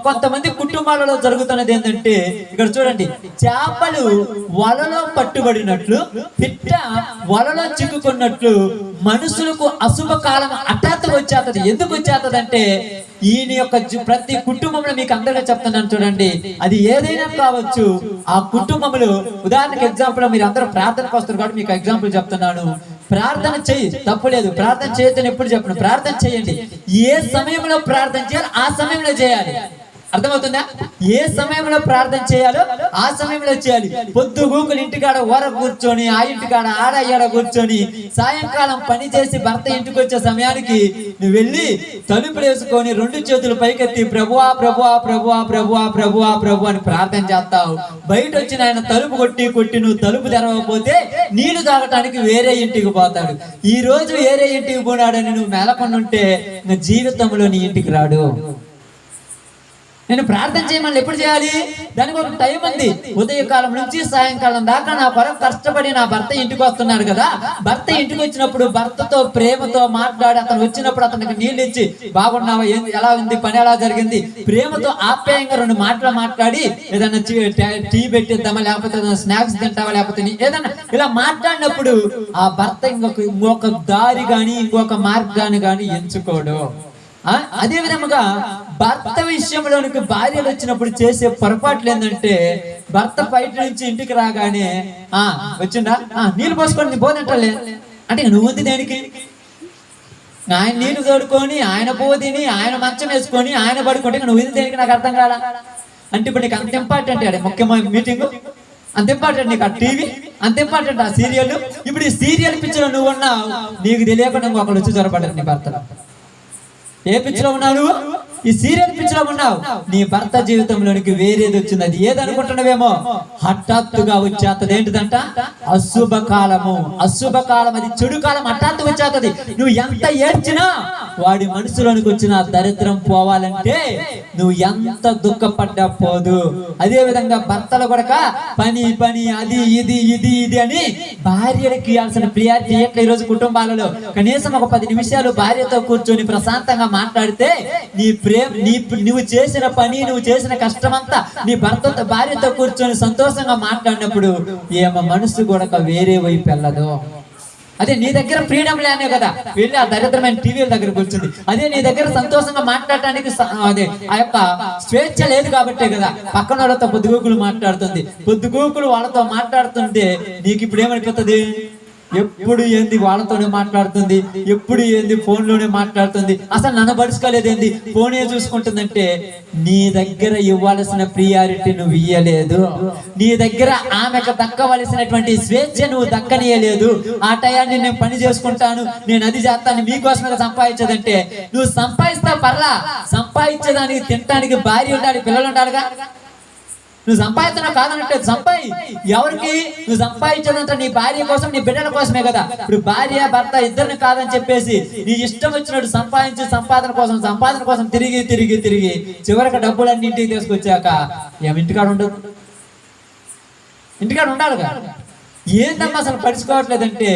S2: కొంతమంది కుటుంబాలలో జరుగుతున్నది ఏంటంటే, ఇక్కడ చూడండి, చేపలు వలలో పట్టుబడినట్లు, పిట్ట వలలో చిక్కుకున్నట్లు మనుషులకు అశుభ కాలం హఠాత్తుగా వచ్చేస్తుంది. ఎందుకు వచ్చేస్తుంది అంటే, ఈయన యొక్క ప్రతి కుటుంబంలో మీకు అందరికీ చెప్తున్నాను చూడండి, అది ఏదైనా కావచ్చు. ఆ కుటుంబంలో ఉదాహరణకి ఎగ్జాంపుల్, మీరు అందరూ ప్రార్థనకు వస్తారు కాబట్టి మీకు ఎగ్జాంపుల్ చెప్తున్నాను. ప్రార్థన చెయ్యి, తప్పులేదు. ప్రార్థన చేయొద్దని ఎప్పుడు చెప్పను, ప్రార్థన చేయండి. ఏ సమయంలో ప్రార్థన చేయాలి ఆ సమయంలో చేయాలి. అర్థమవుతుందా? ఏ సమయంలో ప్రార్థన చేయాలో ఆ సమయంలో చేయాలి. పొద్దుగూకులు ఇంటికాడ ఊర కూర్చొని, ఆ ఇంటికాడ ఆడ కూర్చొని, సాయంకాలం పని చేసి భర్త ఇంటికి వచ్చే సమయానికి నువ్వు వెళ్ళి తలుపులు వేసుకొని 2 చేతులు పైకెత్తి ప్రభువా ప్రభువా ప్రభువా ప్రభువా ప్రభువా ప్రభు అని ప్రార్థన చేస్తావు. బయట వచ్చిన ఆయన తలుపు కొట్టి నువ్వు తలుపు తెరవకపోతే నీళ్లు తాగటానికి వేరే ఇంటికి పోతాడు. ఈ రోజు వేరే ఇంటికి పోనాడని నువ్వు మెలకొని ఉంటే జీవితంలో నీ ఇంటికి రాడు. నేను ప్రార్థన చేయమని ఎప్పుడు చేయాలి? దానికి ఒక టైం ఉంది. ఉదయకాలం నుంచి సాయంకాలం దాకా నా కొరకు కష్టపడి నా భర్త ఇంటికి వస్తున్నాడు కదా, భర్త ఇంటికి వచ్చినప్పుడు భర్తతో ప్రేమతో మాట్లాడి, అతను వచ్చినప్పుడు అతనికి నీళ్ళు ఇచ్చి బాగున్నావా, ఎలా ఉంది, పని ఎలా జరిగింది, ప్రేమతో ఆప్యాయంగా 2 మాటలు మాట్లాడి ఏదైనా టీ పెట్టిద్దామా, లేకపోతే స్నాక్స్ తింటావా, లేకపోతే ఏదైనా ఇలా మాట్లాడినప్పుడు ఆ భర్త ఇంకొక దారి గాని ఇంకొక మార్గాన్ని గాని ఎంచుకోడు. అదే విధముగా భర్త విషయంలోనికి భార్యలు వచ్చినప్పుడు చేసే పొరపాట్లు ఏంటంటే, భర్త బయట నుంచి ఇంటికి రాగానే వచ్చిందా, నీళ్ళు పోసుకోండి పోదంటలే అంటే, నువ్వు ఉంది దేనికి? ఆయన నీళ్లు తోడుకొని, ఆయన పోదిని, ఆయన మంచం వేసుకొని, ఆయన పడుకుంటే నువ్వు ఉంది దేనికి? నాకు అర్థం కాదా అంటే, ఇప్పుడు నీకు అంత ఇంపార్టెంట్ అదే ముఖ్యమైన మీటింగ్, అంత ఇంపార్టెంట్ నీకు ఆ టీవీ, అంత ఇంపార్టెంట్ ఆ సీరియల్. ఇప్పుడు ఈ సీరియల్ పిక్చర్ నువ్వు ఉన్నావు, నీకు తెలియకుండా ఒకళ్ళు వచ్చి జ్వరపడ్డారు నీ భర్తలో. ఏ పిచ్చిలో ఉన్నావు? ఈ సీరియల్ పిచ్చిలో ఉన్నావు. నీ భర్త జీవితంలోనికి వేరేది వచ్చింది. అది ఏదనుకుంటున్నావేమో హఠాత్తుగా వచ్చేస్తుంది. ఏంటిదంట? అశుభకాలము. అశుభకాలం, అది చెడు కాలం హఠాత్తు వచ్చేస్తుంది. నువ్వు ఎంత ఏడ్చినా వాడి మనసులోనికి వచ్చిన దరిద్రం పోవాలంటే నువ్వు ఎంత దుఃఖపడ్డా పోదు. అదే విధంగా భర్తలు కూడా పని అది ఇది అని భార్యలకు ఇవ్వాల్సిన ప్రియారిటీ ఎట్లా ఈరోజు కుటుంబాలలో కనీసం ఒక 10 నిమిషాలు భార్యతో కూర్చొని ప్రశాంతంగా మాట్లాడితే నువ్వు చేసిన పని, నువ్వు చేసిన కష్టమంతా నీ భార్యతో కూర్చొని సంతోషంగా మాట్లాడినప్పుడు ఏమో మనసు కూడా వేరే వైపు వెళ్ళదు. అదే నీ దగ్గర ఫ్రీడమ్ లేనే కదా వెళ్ళి ఆ దరిద్రమైన టీవీల దగ్గర కూర్చుంది. అదే నీ దగ్గర సంతోషంగా మాట్లాడటానికి అదే ఆ యొక్క స్వేచ్ఛ లేదు కాబట్టే కదా పక్కన వాళ్ళతో పొద్దుగూకులు మాట్లాడుతుంది. పొద్దుగూకులు వాళ్ళతో మాట్లాడుతుంటే నీకు ఇప్పుడు ఏమనిపిస్తుంది? ఎప్పుడు ఏంది వాళ్ళతోనే మాట్లాడుతుంది, ఎప్పుడు ఏంది ఫోన్లోనే మాట్లాడుతుంది, అసలు నన్ను పడుచుకోలేదేంది, ఫోనే చూసుకుంటుందంటే నీ దగ్గర ఇవ్వాల్సిన ప్రియారిటీ నువ్వు ఇయ్యలేదు. నీ దగ్గర ఆమెకు దక్కవలసినటువంటి స్వేచ్ఛ నువ్వు దక్కనీయలేదు. ఆ టయాన్ని నేను పని చేసుకుంటాను, నేను అది చేస్తాను, మీకోసమే సంపాదించదంటే నువ్వు సంపాదిస్తావు పర్లా, సంపాదించడానికి తినడానికి భార్య ఉండాలి, పిల్లలు ఉండాలిగా. నువ్వు సంపాదించడం కాదన్నట్టు సంపాయి ఎవరికి? నువ్వు సంపాదించడంతో నీ భార్య కోసం, నీ బిడ్డల కోసమే కదా. ఇప్పుడు భార్య భర్త ఇద్దరిని కాదని చెప్పేసి నీ ఇష్టం వచ్చినట్టు సంపాదన కోసం తిరిగి చివరికి డబ్బులన్నీ ఇంటికి తీసుకొచ్చాక ఇంటికాడ ఉండదు, ఇంటికాడ ఉండాలిగా. ఏందమ్మా అసలు పట్టించుకోవట్లేదంటే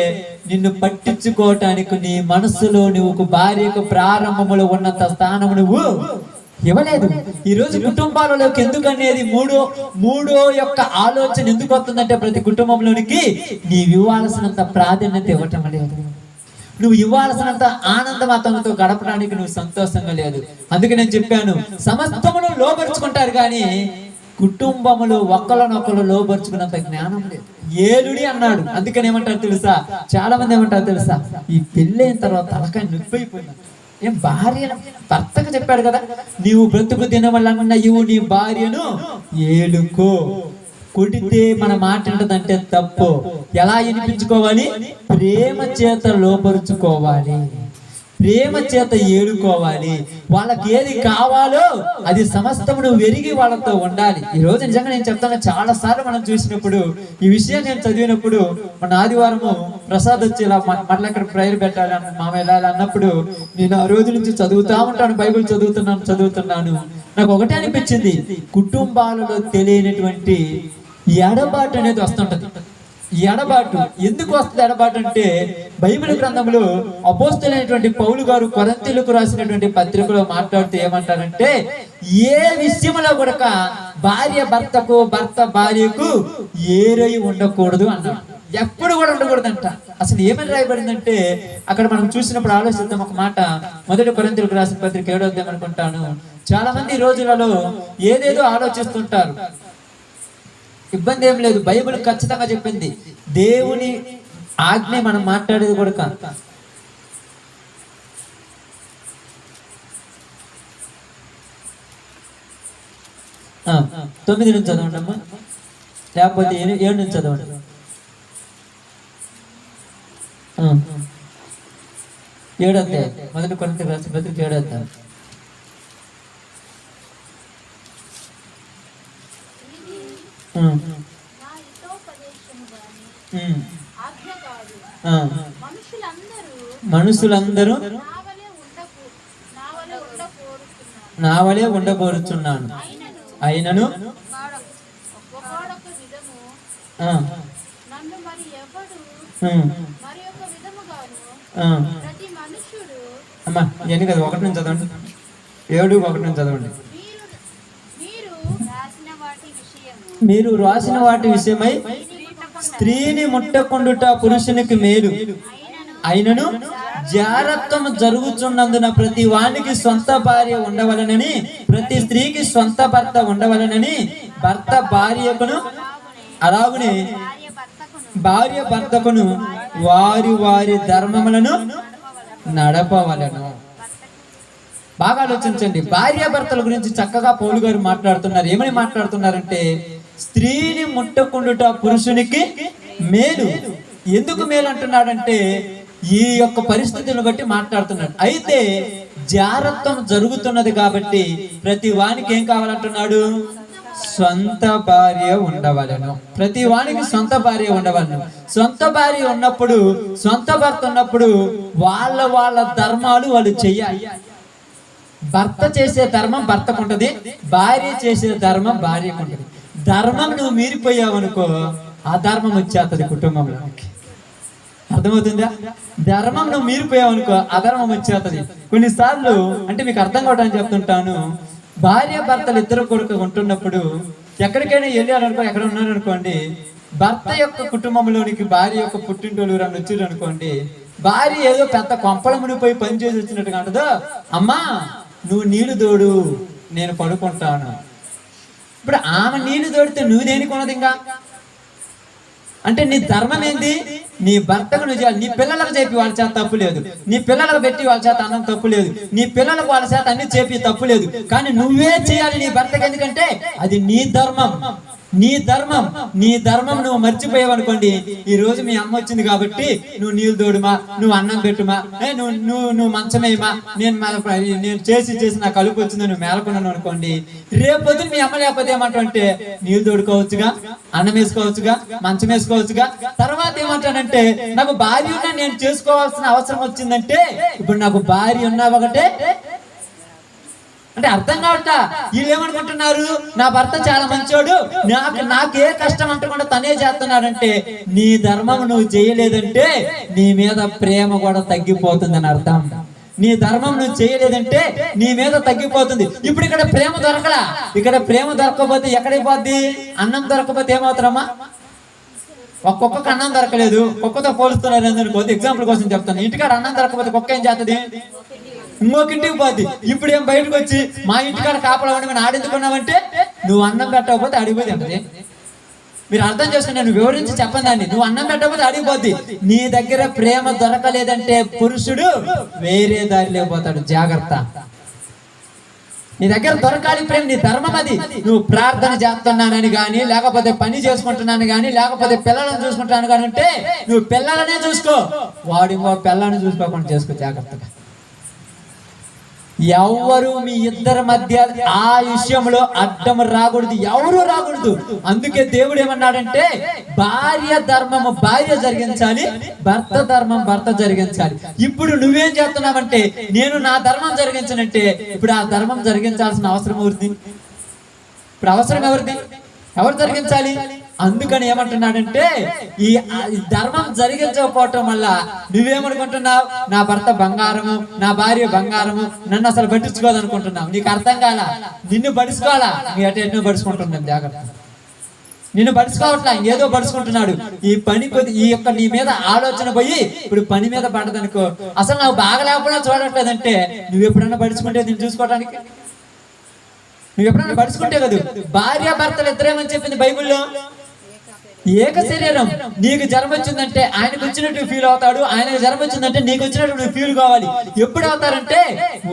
S2: నిన్ను పట్టించుకోవటానికి నీ మనస్సులో నువ్వు భార్యకు ప్రారంభములో ఉన్నంత స్థానం నువ్వు ఇవ్వలేదు. ఈ రోజు కుటుంబాలలోకి ఎందుకనేది మూడో యొక్క ఆలోచన ఎందుకు వస్తుందంటే, ప్రతి కుటుంబంలోనికి నీవు ఇవ్వాల్సినంత ప్రాధాన్యత ఇవ్వటం లేదు. నువ్వు ఇవ్వాల్సినంత ఆనందం అతనితో గడపడానికి నువ్వు సంతోషంగా లేదు. అందుకే నేను చెప్పాను, సమస్తమును లోపరుచుకుంటారు కానీ కుటుంబములు ఒకళ్ళనొకళ్ళు లోపరుచుకున్నంత జ్ఞానం లేదు. ఏలుడి అన్నాడు. అందుకని ఏమంటారు తెలుసా? చాలా మంది ఏమంటారు తెలుసా? ఈ పెళ్ళైన తర్వాత తలకాయ నొప్పి అయిపోయింది. ఏం భార్య భర్తకు చెప్పాడు కదా, నీవు బ్రతుకు దినవలన్నా నీ భార్యను ఏలుకో. కొడితే మన మాట ఉంటదంటే తప్పు. ఎలా వినిపించుకోవాలి? ప్రేమ చేత లోపరుచుకోవాలి. ప్రేమ చేత ఏడుకోవాలి. వాళ్ళకి ఏది కావాలో అది సమస్తమును వెరిగి వాళ్ళతో ఉండాలి. ఈ రోజు నిజంగా నేను చెప్తాను, చాలా సార్లు మనం చూసినప్పుడు ఈ విషయం నేను చదివినప్పుడు, మన ఆదివారము ప్రసాద్ వచ్చి ఇలా మళ్ళీ ఇక్కడ ప్రేయర్ పెట్టాలి మామ వెళ్ళాలి అన్నప్పుడు నేను ఆ రోజు నుంచి చదువుతా ఉంటాను, బైబిల్ చదువుతున్నాను. నాకు ఒకటే అనిపించింది, కుటుంబాలలో తెలియనటువంటి ఎడబాటు అనేది వస్తుంటది. ఎడబాటు ఎందుకు వస్తుంది? ఎడబాటు అంటే బైబిల్ గ్రంథంలో అపోస్తలుడైనటువంటి పౌలు గారు కొరింథీయులకు రాసినటువంటి పత్రికలో మాట్లాడుతూ ఏమంటారంటే, ఏ విషయంలో కూడా భార్య భర్తకు, భర్త భార్యకు ఏరై ఉండకూడదు అన్నాడు. ఎప్పుడు కూడా ఉండకూడదంట. అసలు ఏమని రాయబడిందంటే అక్కడ మనం చూసినప్పుడు ఆలోచిద్దాం ఒక మాట. 1 కొరింథీయులకు రాసిన పత్రిక 7వ అధ్యాయం అనుకుంటాను. చాలా మంది ఈ రోజులలో ఏదేదో ఆలోచిస్తుంటారు. ఇబ్బంది ఏం లేదు, బైబిల్ ఖచ్చితంగా చెప్పింది. దేవుని ఆజ్ఞ మనం మాట్లాడేది కూడా కాదు. తొమ్మిది నుంచి చదవండి అమ్మా, లేకపోతే 7 నుంచి చదవండి. 7వ అధ్యాయం 1 కొరింథీయులకు రాసిన పత్రిక 7వ అధ్యాయం. మనుషులందరూ నా వలె ఉండబోరుచున్నాను, అయినను అమ్మా ఇవన్నీ కదా 1 నుంచి చదవండి, 7:1 నుంచి చదవండి. మీరు రాసిన వాటి విషయమై స్త్రీని ముట్టకుండుట పురుషునికి మేలు, అయినను జారత్వము జరుగుతున్నందున ప్రతి వానికి సొంత భార్య ఉండవలనని, ప్రతి స్త్రీకి సొంత భర్త ఉండవలనని, భర్త భార్యకును అలాగునే భార్య భర్తకును వారి వారి ధర్మములను నడపవలను. బాగా ఆలోచించండి. భార్యాభర్తల గురించి చక్కగా పౌలు గారు మాట్లాడుతున్నారు. ఏమని మాట్లాడుతున్నారంటే, స్త్రీని ముట్టకుండుట పురుషునికి మేలు. ఎందుకు మేలు అంటున్నాడంటే ఈ యొక్క పరిస్థితులను బట్టి మాట్లాడుతున్నాడు. అయితే జారత్వం జరుగుతున్నది కాబట్టి ప్రతి వానికి ఏం కావాలంటున్నాడు? సొంత భార్య ఉండవలను. ప్రతి వానికి సొంత భార్య ఉండవలను. సొంత భార్య ఉన్నప్పుడు, సొంత భర్త ఉన్నప్పుడు వాళ్ళ వాళ్ళ ధర్మాలు వాళ్ళు చెయ్యాలి. భర్త చేసే ధర్మం భర్తకు ఉంటది, భార్య చేసే ధర్మం భార్యకు ఉంటది. ధర్మం నువ్వు మీరిపోయావు అనుకో, అధర్మం వచ్చేస్తుంది కుటుంబంలోకి. అర్థమవుతుందా? ధర్మం నువ్వు మీరిపోయావు అనుకో, అధర్మం వచ్చేస్తుంది. కొన్నిసార్లు అంటే మీకు అర్థం కావడానికి చెప్తుంటాను, భార్య భర్తలు ఇద్దరు కొడుకు ఉంటున్నప్పుడు ఎక్కడికైనా వెళ్ళారనుకో, ఎక్కడ ఉన్నారనుకోండి, భర్త యొక్క కుటుంబంలోనికి భార్య యొక్క పుట్టింటోళ్ళు రన్ను వచ్చారు అనుకోండి, భార్య ఏదో పెద్ద కొంపల మునిపోయి పని చేసి వచ్చినట్టుగా అంటదో, అమ్మా నువ్వు నీళ్లు తోడు నేను పడుకుంటాను. ఇప్పుడు ఆమె నీళ్లు తోడితే నువ్వు దేనికి ఉన్నది? ఇంకా అంటే నీ ధర్మం ఏంది? నీ భర్తకు నువ్వు చేయాలి. నీ పిల్లలకు చెప్పి వాళ్ళ చేత తప్పు లేదు, నీ పిల్లలకు పెట్టి వాళ్ళ చేత అన్నం తప్పు లేదు, నీ పిల్లలకు వాళ్ళ చేత అన్ని చెప్పి తప్పు లేదు. కానీ నువ్వే చేయాలి నీ భర్తకు. ఎందుకంటే అది నీ ధర్మం, నీ ధర్మం. నీ ధర్మం నువ్వు మర్చిపోయావు అనుకోండి, ఈ రోజు మీ అమ్మ వచ్చింది కాబట్టి నువ్వు నీళ్ళు తోడుమా, నువ్వు అన్నం పెట్టుమా, నువ్వు మంచమేమా, నేను చేసి నా కలుపు వచ్చింది నువ్వు మేలకున్నాను అనుకోండి, రేపొద్దు మీ అమ్మ లేకపోతే ఏమంటావంటే నీళ్ళు తోడుకోవచ్చుగా, అన్నం వేసుకోవచ్చుగా, మంచం వేసుకోవచ్చుగా. తర్వాత ఏమంటానంటే నాకు భార్య ఉన్నా నేను చేసుకోవాల్సిన అవసరం వచ్చిందంటే, ఇప్పుడు నాకు భార్య ఉన్నా ఒకటే అంటే అర్థం కావట్లా. వీళ్ళు ఏమనుకుంటున్నారు, నా భర్త చాలా మంచోడు, నాకే కష్టం అంటకుండా తనే చేస్తున్నాడంటే, నీ ధర్మం నువ్వు చేయలేదంటే నీ మీద ప్రేమ కూడా తగ్గిపోతుందని అర్థం. నీ ధర్మం నువ్వు చేయలేదంటే నీ మీద తగ్గిపోతుంది. ఇప్పుడు ఇక్కడ ప్రేమ దొరకలా, ఇక్కడ ప్రేమ దొరకకపోతే ఎక్కడైపోద్ది? అన్నం దొరకకపోతే ఏమవుతారమ్మా? ఒక్కొక్కకి అన్నం దొరకలేదు, కుక్కతో పోలుస్తున్నారు అనుకోద్ది. ఎగ్జాంపుల్ కోసం చెప్తాను. ఇంటికాడ అన్నం దొరకకపోతే కుక్క ఏం చేస్తుంది? ఇంకొకటికి పోద్ది. ఇప్పుడు ఏం బయటకు వచ్చి మా ఇంటికాడ కాపలా ఉండి మేము ఆడెందుకున్నామంటే నువ్వు అన్నం పెట్టకపోతే అడిగిపోతే అంటది. మీరు అర్థం చేసుకుని నేను వివరించి చెప్పండి దాన్ని. నువ్వు అన్నం పెట్టకపోతే అడిగిపోద్ది. నీ దగ్గర ప్రేమ దొరకలేదంటే పురుషుడు వేరే దారిలో పోతాడు. జాగ్రత్త. నీ దగ్గర దొరకాలి ప్రేమ, నీ ధర్మం అది. నువ్వు ప్రార్థన చేస్తున్నానని కానీ, లేకపోతే పని చేసుకుంటున్నాను కానీ, లేకపోతే పిల్లలను చూసుకుంటున్నాను కానీ అంటే నువ్వు పిల్లలనే చూసుకో, వాడి పిల్లల్ని చూసుకోకుండా చేసుకో జాగ్రత్తగా. ఎవరు మీ ఇద్దరి మధ్య ఆ విషయంలో అడ్డం రాకూడదు, ఎవరు రాకూడదు. అందుకే దేవుడు ఏమన్నాడంటే భార్య ధర్మము భార్య జరిగించాలి, భర్త ధర్మం భర్త జరిగించాలి. ఇప్పుడు నువ్వేం చేస్తున్నావంటే నేను నా ధర్మం జరిగించనంటే ఇప్పుడు ఆ ధర్మం జరిగించాల్సిన అవసరం ఎవరిది? ఇప్పుడు అవసరం ఎవరిది? ఎవరు జరిగించాలి? అందుకని ఏమంటున్నాడంటే ఈ ధర్మం జరిగించకపోవటం వల్ల నువ్వేమనుకుంటున్నావు? నా భర్త బంగారము, నా భార్య బంగారము, నన్ను అసలు పట్టించుకోదు అనుకుంటున్నావు. నీకు అర్థం కాలా, నిన్ను పడుచుకోవాలా? నీ అటు ఎన్నో పడుచుకుంటున్నాను, జాగ్రత్త. నిన్ను పడుచుకోవట్లా, ఏదో పడుచుకుంటున్నాడు. ఈ పని ఈ యొక్క నీ మీద ఆలోచన పోయి ఇప్పుడు పని మీద పడదనుకో, అసలు నాకు బాగా లేకపోయినా చూడట్లేదంటే నువ్వు ఎప్పుడన్నా పడుచుకుంటే నేను చూసుకోవడానికి? నువ్వు ఎప్పుడన్నా పడుచుకుంటే కదా. భార్య భర్తలు ఇద్దరేమని చెప్పింది బైబిల్లో? ఏక శరీరం. నీకు జ్వరం వచ్చిందంటే ఆయనకు వచ్చినట్టు ఫీల్ అవుతాడు, ఆయనకు జ్వరం వచ్చిందంటే నీకు వచ్చినట్టు నువ్వు ఫీల్ కావాలి. ఎప్పుడు అవుతారంటే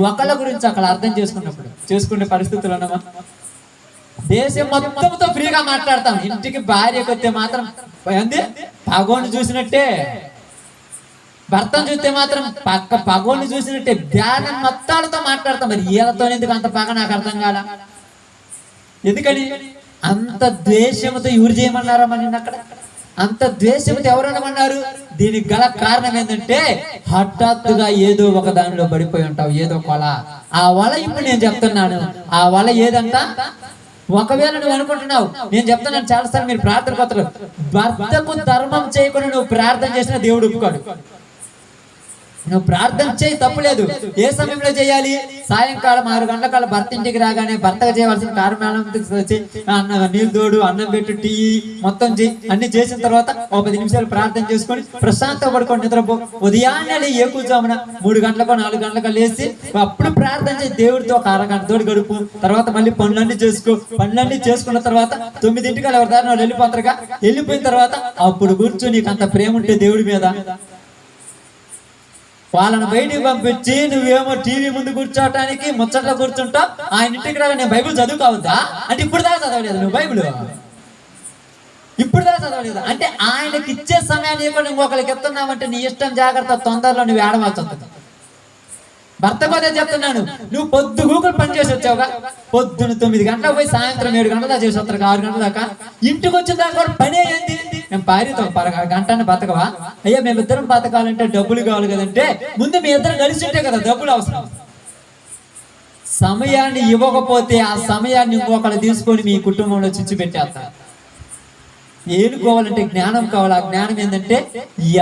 S2: ఒకళ్ళ గురించి అక్కడ అర్థం చేసుకున్నప్పుడు. చేసుకునే పరిస్థితులు అన్నమా దేశం మొత్తంతో ఫ్రీగా మాట్లాడతాం, ఇంటికి భార్యకు వస్తే మాత్రం పగోని చూసినట్టే, భర్తను చూస్తే మాత్రం పగోని చూసినట్టే ధ్యానం మొత్తాలతో మాట్లాడతాం. మరి వీళ్ళతో ఎందుకు అంత పగ నాకు అర్థం కాదా? ఎందుకని అంత ద్వేషంతో ఎవరు చేయమన్నారా మరి అక్కడ? అంత ద్వేషంతో ఎవరనమన్నారు? దీనికి గల కారణం ఏంటంటే హఠాత్తుగా ఏదో ఒక దానిలో పడిపోయి ఉంటావు, ఏదో కొల. ఆ వల ఇప్పుడు నేను చెప్తున్నాను, ఆ వల ఏదంట? ఒకవేళ నువ్వు అనుకుంటున్నావు, నేను చెప్తున్నాను చాలాసార్లు, మీరు ప్రార్థన కొత్తలు భర్తకు ధర్మం చేయకుండా నువ్వు ప్రార్థన చేసిన దేవుడు ఒప్పుకోడు. నువ్వు ప్రార్థన చేయి, తప్పులేదు. ఏ సమయంలో చేయాలి? సాయంకాలం 6 గంటల కాలం భర్త ఇంటికి రాగానే భర్తగా చేయవలసిన కార్యక్రమం వచ్చి నీళ్ళు తోడు, అన్నం పెట్టు, టీ మొత్తం చేయి. అన్ని చేసిన తర్వాత 10 నిమిషాలు ప్రార్థన చేసుకొని ప్రశాంతంగా పడుకొని నిద్రపో. ఉదయాన్నే ఏకూజామున 3 గంటలకో 4 గంటలకో లేచి అప్పుడు ప్రార్థన చేసి దేవుడితో ఒక 1 గంట తోడు గడుపు. తర్వాత మళ్ళీ పనులన్నీ చేసుకో. పనులన్నీ చేసుకున్న తర్వాత 9ంటికి ఎవరి దారిని వాళ్ళు వెళ్ళిపోతారుగా. వెళ్ళిపోయిన తర్వాత అప్పుడు కూర్చో. నీకు అంత ప్రేమ ఉంటే దేవుడి మీద వాళ్ళని బయటికి పంపించి నువ్వేమో టీవీ ముందు కూర్చోటానికి ముచ్చట్లో కూర్చుంటావు. ఆయన ఇంటికి రాగా నేను బైబిల్ చదువుకోవద్దా అంటే ఇప్పుడు దాకా చదవలేదు నువ్వు బైబిల్? ఇప్పుడు దాకా చదవలేదు అంటే ఆయనకి ఇచ్చే సమయాన్ని ఇవ్వకుండా ఇంకొకరికి ఎత్తున్నావంటే నీ ఇష్టం, జాగ్రత్త. తొందరలో నువ్వు ఏడవలసి వస్తుంది. భర్త కూడా చెప్తున్నాను, నువ్వు పొద్దు గూగుల్ పని చేసి వచ్చావుగా. పొద్దున 9 గంటలకు పోయి సాయంత్రం 7 గంటల దాకా చేసి వస్తారు, 6 గంటల దాకా. ఇంటికి వచ్చిన దాకా కూడా పని అయ్యింది. మేము భార్యతో 1 గంటని బతకవా? అయ్యా మేమిద్దరం బతకాలంటే డబ్బులు కావాలి కదంటే ముందు మీ ఇద్దరం కలిసి ఉంటే కదా డబ్బులు అవసరం. సమయాన్ని ఇవ్వకపోతే ఆ సమయాన్ని ఇంకొకరు తీసుకొని మీ కుటుంబంలో చిచ్చు పెట్టేస్తారు. ఏనుకోవాలంటే జ్ఞానం కావాలి. ఆ జ్ఞానం ఏంటంటే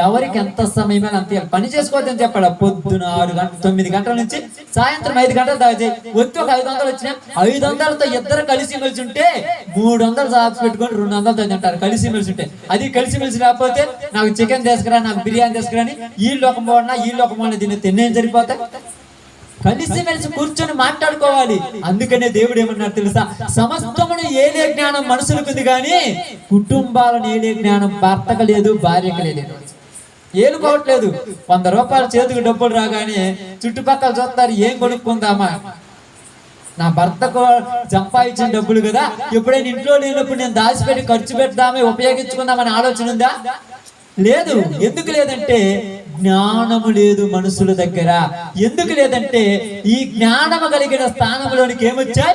S2: ఎవరికి ఎంత సమయమైనా అంత పని చేసుకోవద్దని చెప్పాడు. పొద్దున 9 గంటల నుంచి సాయంత్రం 5 గంటల దాకా వచ్చి ఒక 500 వచ్చినా 500తో ఇద్దరు కలిసి మెలిసి ఉంటే 300 జాబ్స్ పెట్టుకొని 200 తింటారు కలిసి మెలిసి ఉంటే. అది కలిసి మెలిసి రాకపోతే నాకు చికెన్ తీసుకురా, నాకు బిర్యానీ తీసుకురాని వీళ్ళు ఒక మోడన వీళ్ళు ఒక మోడన దీన్ని తిన్నేం సరిపోతాయి. కలిసి మెలిసి కూర్చొని మాట్లాడుకోవాలి. అందుకనే దేవుడు ఏమన్నారు తెలుసా? సమస్తమును ఏలే జ్ఞానం మనుషులకు ఉంది కానీ కుటుంబాలను ఏలే జ్ఞానం భర్తకు లేదు, భార్యకు లేదు. ఏలుకోవట్లేదు. 100 రూపాయలు చేతికి డబ్బులు రాగానే చుట్టుపక్కల చూస్తారు, ఏం కొనుక్కుందామా? నా భర్తకు సంపాదించిన డబ్బులు కదా, ఎప్పుడైనా ఇంట్లో లేనప్పుడు నేను దాచిపెట్టి ఖర్చు పెడదామే, ఉపయోగించుకుందామని ఆలోచన ఉందా? లేదు. ఎందుకు లేదంటే జ్ఞానము లేదు మనుషుల దగ్గర. ఎందుకు లేదంటే ఈ జ్ఞానము కలిగిన స్థానంలోనికి ఏమొచ్చాయి?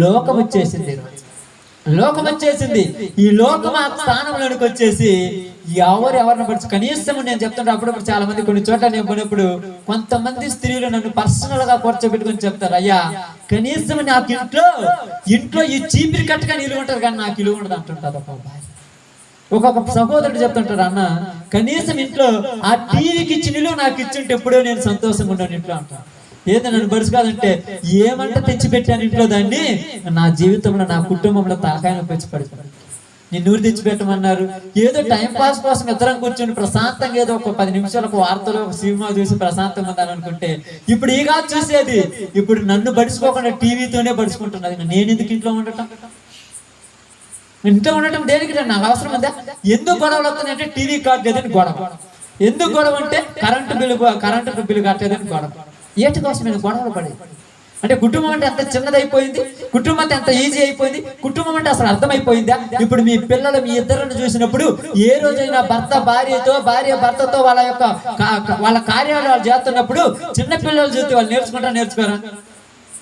S2: లోకం వచ్చేసింది. లోకం వచ్చేసింది. ఈ లోకం ఆ స్థానంలోనికి వచ్చేసి ఎవరిని పడుచు. కనీసం నేను చెప్తుంటే అప్పుడప్పుడు చాలా మంది కొన్ని చోట్ల నేను పోయినప్పుడు కొంతమంది స్త్రీలు నన్ను పర్సనల్ గా కూర్చోబెట్టుకొని చెప్తారు, అయ్యా కనీసం నాకు ఇంట్లో ఈ చీపిరి కట్టగా నిలువ ఉంటారు కానీ నాకు ఇలువ ఉండదు అంటుంటారు. ఒక్కొక్క సహోదరుడు చెప్తుంటారు, అన్న కనీసం ఇంట్లో ఆ టీవీకి ఇచ్చి నిలువ నాకు ఇచ్చింటే ఎప్పుడో నేను సంతోషంగా ఉన్నాను ఇంట్లో అంటాను. ఏదో నన్ను బరుసు కాదంటే ఏమంట తెచ్చిపెట్టాను ఇంట్లో దాన్ని, నా జీవితంలో నా కుటుంబంలో తలకాయను పెంచి పడిపోయాను. నిన్ను ఊరు తెచ్చిపెట్టమన్నారు. ఏదో టైం పాస్ కోసం ఇద్దరం కూర్చొని ప్రశాంతంగా ఏదో ఒక 10 నిమిషాలు ఒక వార్తలో ఒక సినిమా చూసి ప్రశాంతంగా ఉందని అనుకుంటే ఇప్పుడు ఈ కాదు చూసేది. ఇప్పుడు నన్ను పడుచుకోకుండా టీవీతోనే పడుచుకుంటున్నది. నేను ఎందుకు ఇంట్లో ఉండటం? ఇంట్లో ఉండటం దేనికి? నాకు అవసరం ఉందా? ఎందుకు గొడవలు వస్తున్నాయంటే టీవీ కట్టలేదని గొడవ. ఎందుకు గొడవ అంటే కరెంటు బిల్లు కట్టలేదని గొడవ. ఏటి కోసం నేను గొడవలు పడేది? అంటే కుటుంబం అంటే ఎంత చిన్నదైపోయింది, కుటుంబం అంటే ఎంత ఈజీ అయిపోయింది, కుటుంబం అంటే అసలు అర్థమైపోయిందా? ఇప్పుడు మీ పిల్లలు మీ ఇద్దరిని చూసినప్పుడు ఏ రోజైనా భర్త భార్యతో, భార్య భర్తతో వాళ్ళ కార్యాలు చేస్తున్నప్పుడు చిన్న పిల్లలు చూస్తే వాళ్ళు నేర్చుకోరా?